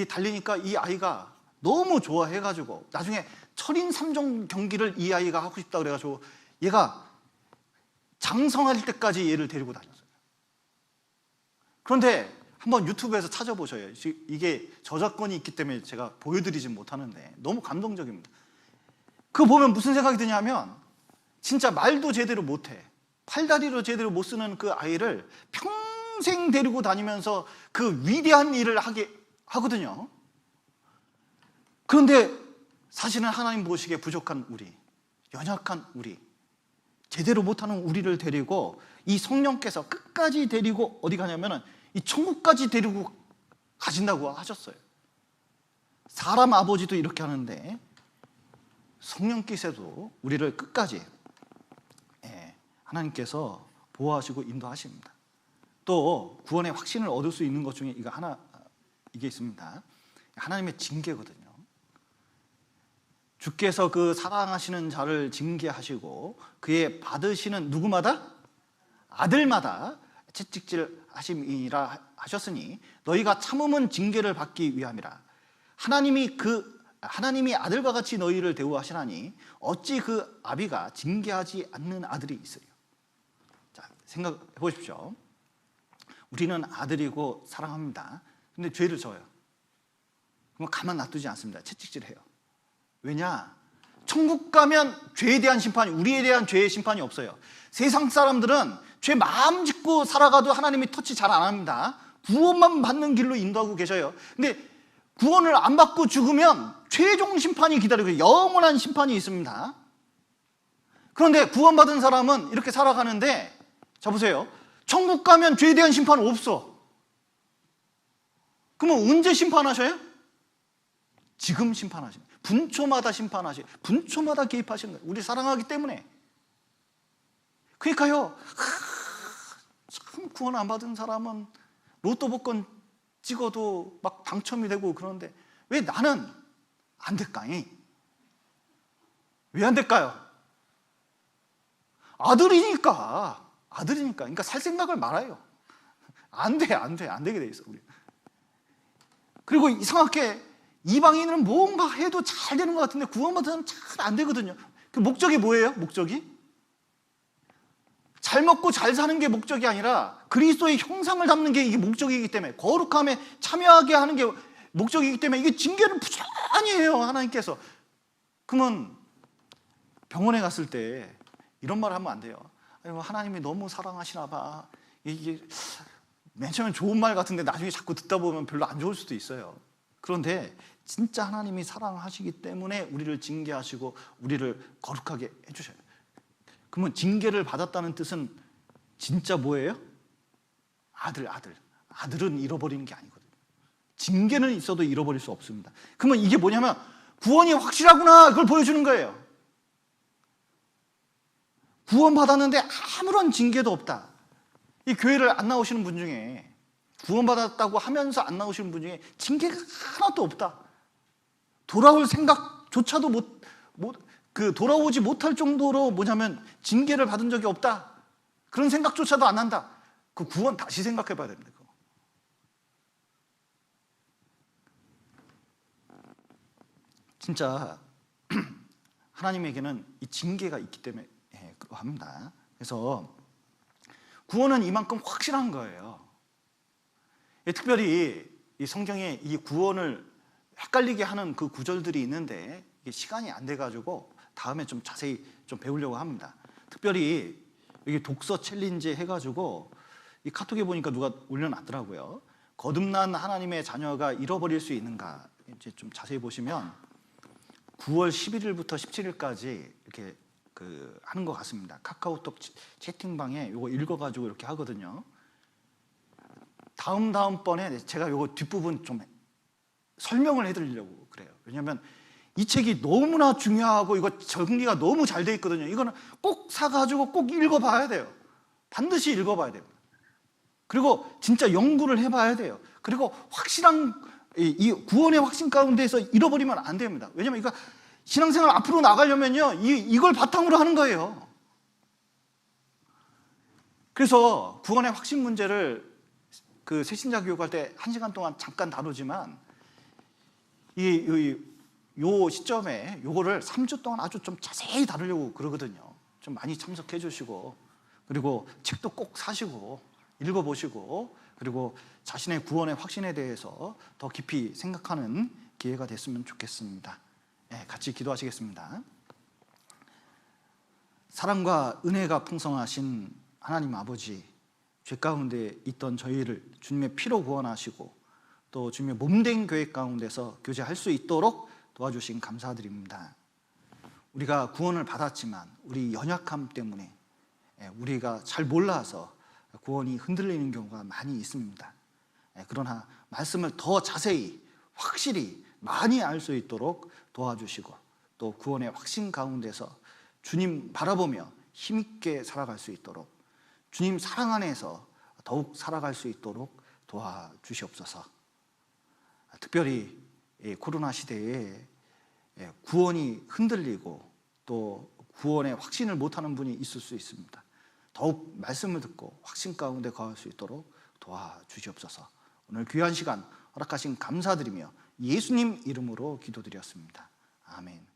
달리니까 이 아이가 너무 좋아해가지고 나중에 철인 3종 경기를 이 아이가 하고 싶다 그래가지고 얘가 장성할 때까지 얘를 데리고 다녔어요. 그런데 한번 유튜브에서 찾아보셔요. 이게 저작권이 있기 때문에 제가 보여드리진 못하는데 너무 감동적입니다. 그거 보면 무슨 생각이 드냐면, 진짜 말도 제대로 못해, 팔다리로 제대로 못 쓰는 그 아이를 평생 데리고 다니면서 그 위대한 일을 하거든요. 그런데 사실은 하나님 보시기에 부족한 우리, 연약한 우리, 제대로 못하는 우리를 데리고 이 성령께서 끝까지 데리고 어디 가냐면은 이 천국까지 데리고 가신다고 하셨어요. 사람 아버지도 이렇게 하는데 성령께서도 우리를 끝까지 하나님께서 보호하시고 인도하십니다. 또 구원의 확신을 얻을 수 있는 것 중에 이게 있습니다. 하나님의 징계거든요. 주께서 그 사랑하시는 자를 징계하시고 그의 받으시는 누구마다? 아들마다 채찍질 하심이라 하셨으니 너희가 참음은 징계를 받기 위함이라. 하나님이 아들과 같이 너희를 대우하시나니 어찌 그 아비가 징계하지 않는 아들이 있으리요. 자, 생각해 보십시오. 우리는 아들이고 사랑합니다. 근데 죄를 져요. 그럼 가만 놔두지 않습니다. 채찍질해요. 왜냐? 천국 가면 죄에 대한 심판이, 우리에 대한 죄의 심판이 없어요. 세상 사람들은 죄 마음 짓고 살아가도 하나님이 터치 잘 안 합니다. 구원만 받는 길로 인도하고 계셔요. 근데 구원을 안 받고 죽으면 최종 심판이 기다리고 영원한 심판이 있습니다. 그런데 구원받은 사람은 이렇게 살아가는데, 자 보세요. 천국 가면 죄에 대한 심판은 없어. 그러면 언제 심판하셔요? 지금 심판하십니다. 분초마다 심판하시고 분초마다 개입하시는 거예요. 우리 사랑하기 때문에. 그러니까요, 참 구원 안 받은 사람은 로또 복권 찍어도 막 당첨이 되고 그러는데 왜 나는 안 될까요? 왜 안 될까요? 아들이니까. 그러니까 살 생각을 말아요. 안 되게 돼 있어 우리. 그리고 이상하게 이방인은 뭔가 해도 잘 되는 것 같은데 구원받은 사람은 잘 안 되거든요. 그 목적이 뭐예요? 목적이? 잘 먹고 잘 사는 게 목적이 아니라 그리스도의 형상을 담는 게 이게 목적이기 때문에, 거룩함에 참여하게 하는 게 목적이기 때문에 이게 징계를 부지런히 해요, 하나님께서. 그러면 병원에 갔을 때 이런 말 하면 안 돼요. 하나님이 너무 사랑하시나 봐. 이게 맨 처음엔 좋은 말 같은데 나중에 자꾸 듣다 보면 별로 안 좋을 수도 있어요. 그런데 진짜 하나님이 사랑하시기 때문에 우리를 징계하시고 우리를 거룩하게 해주셔요. 그러면 징계를 받았다는 뜻은 진짜 뭐예요? 아들은 잃어버리는 게 아니거든요. 징계는 있어도 잃어버릴 수 없습니다. 그러면 이게 뭐냐면 구원이 확실하구나, 그걸 보여주는 거예요. 구원받았는데 아무런 징계도 없다. 이 교회를 안 나오시는 분 중에, 구원받았다고 하면서 안 나오시는 분 중에 징계가 하나도 없다. 돌아올 생각조차도 돌아오지 못할 정도로 뭐냐면 징계를 받은 적이 없다. 그런 생각조차도 안 한다. 그 구원 다시 생각해 봐야 됩니다. 그거. 진짜 하나님에게는 이 징계가 있기 때문에 그러합니다. 그래서 구원은 이만큼 확실한 거예요. 특별히 이 성경에 이 구원을 헷갈리게 하는 그 구절들이 있는데 이게 시간이 안 돼가지고 다음에 좀 자세히 좀 배우려고 합니다. 특별히 여기 독서 챌린지 해가지고 이 카톡에 보니까 누가 올려놨더라고요. 거듭난 하나님의 자녀가 잃어버릴 수 있는가, 이제 좀 자세히 보시면 9월 11일부터 17일까지 이렇게 하는 것 같습니다. 카카오톡 채팅방에 이거 읽어가지고 이렇게 하거든요. 다음번에 제가 이거 뒷부분 좀 설명을 해드리려고 그래요. 왜냐하면 이 책이 너무나 중요하고 이거 정리가 너무 잘 돼 있거든요. 이거는 꼭 사가지고 꼭 읽어봐야 돼요. 반드시 읽어봐야 됩니다. 그리고 진짜 연구를 해봐야 돼요. 그리고 확실한 이 구원의 확신 가운데서 잃어버리면 안 됩니다. 왜냐하면 이거 신앙생활 앞으로 나가려면요, 이걸 바탕으로 하는 거예요. 그래서 구원의 확신 문제를 그 새신자 교육할 때 1시간 동안 잠깐 다루지만 요 시점에 요거를 3주 동안 아주 좀 자세히 다루려고 그러거든요. 좀 많이 참석해 주시고, 그리고 책도 꼭 사시고 읽어보시고, 그리고 자신의 구원의 확신에 대해서 더 깊이 생각하는 기회가 됐으면 좋겠습니다. 같이 기도하시겠습니다. 사랑과 은혜가 풍성하신 하나님 아버지, 죄 가운데 있던 저희를 주님의 피로 구원하시고 또 주님의 몸된 교회 가운데서 교제할 수 있도록 도와주신 감사드립니다. 우리가 구원을 받았지만 우리 연약함 때문에 우리가 잘 몰라서 구원이 흔들리는 경우가 많이 있습니다. 그러나 말씀을 더 자세히 확실히 많이 알 수 있도록 도와주시고 또 구원의 확신 가운데서 주님 바라보며 힘있게 살아갈 수 있도록, 주님 사랑 안에서 더욱 살아갈 수 있도록 도와주시옵소서. 특별히 코로나 시대에 구원이 흔들리고 또 구원의 확신을 못하는 분이 있을 수 있습니다. 더욱 말씀을 듣고 확신 가운데 거할 수 있도록 도와주시옵소서. 오늘 귀한 시간 허락하신 감사드리며 예수님 이름으로 기도드렸습니다. 아멘.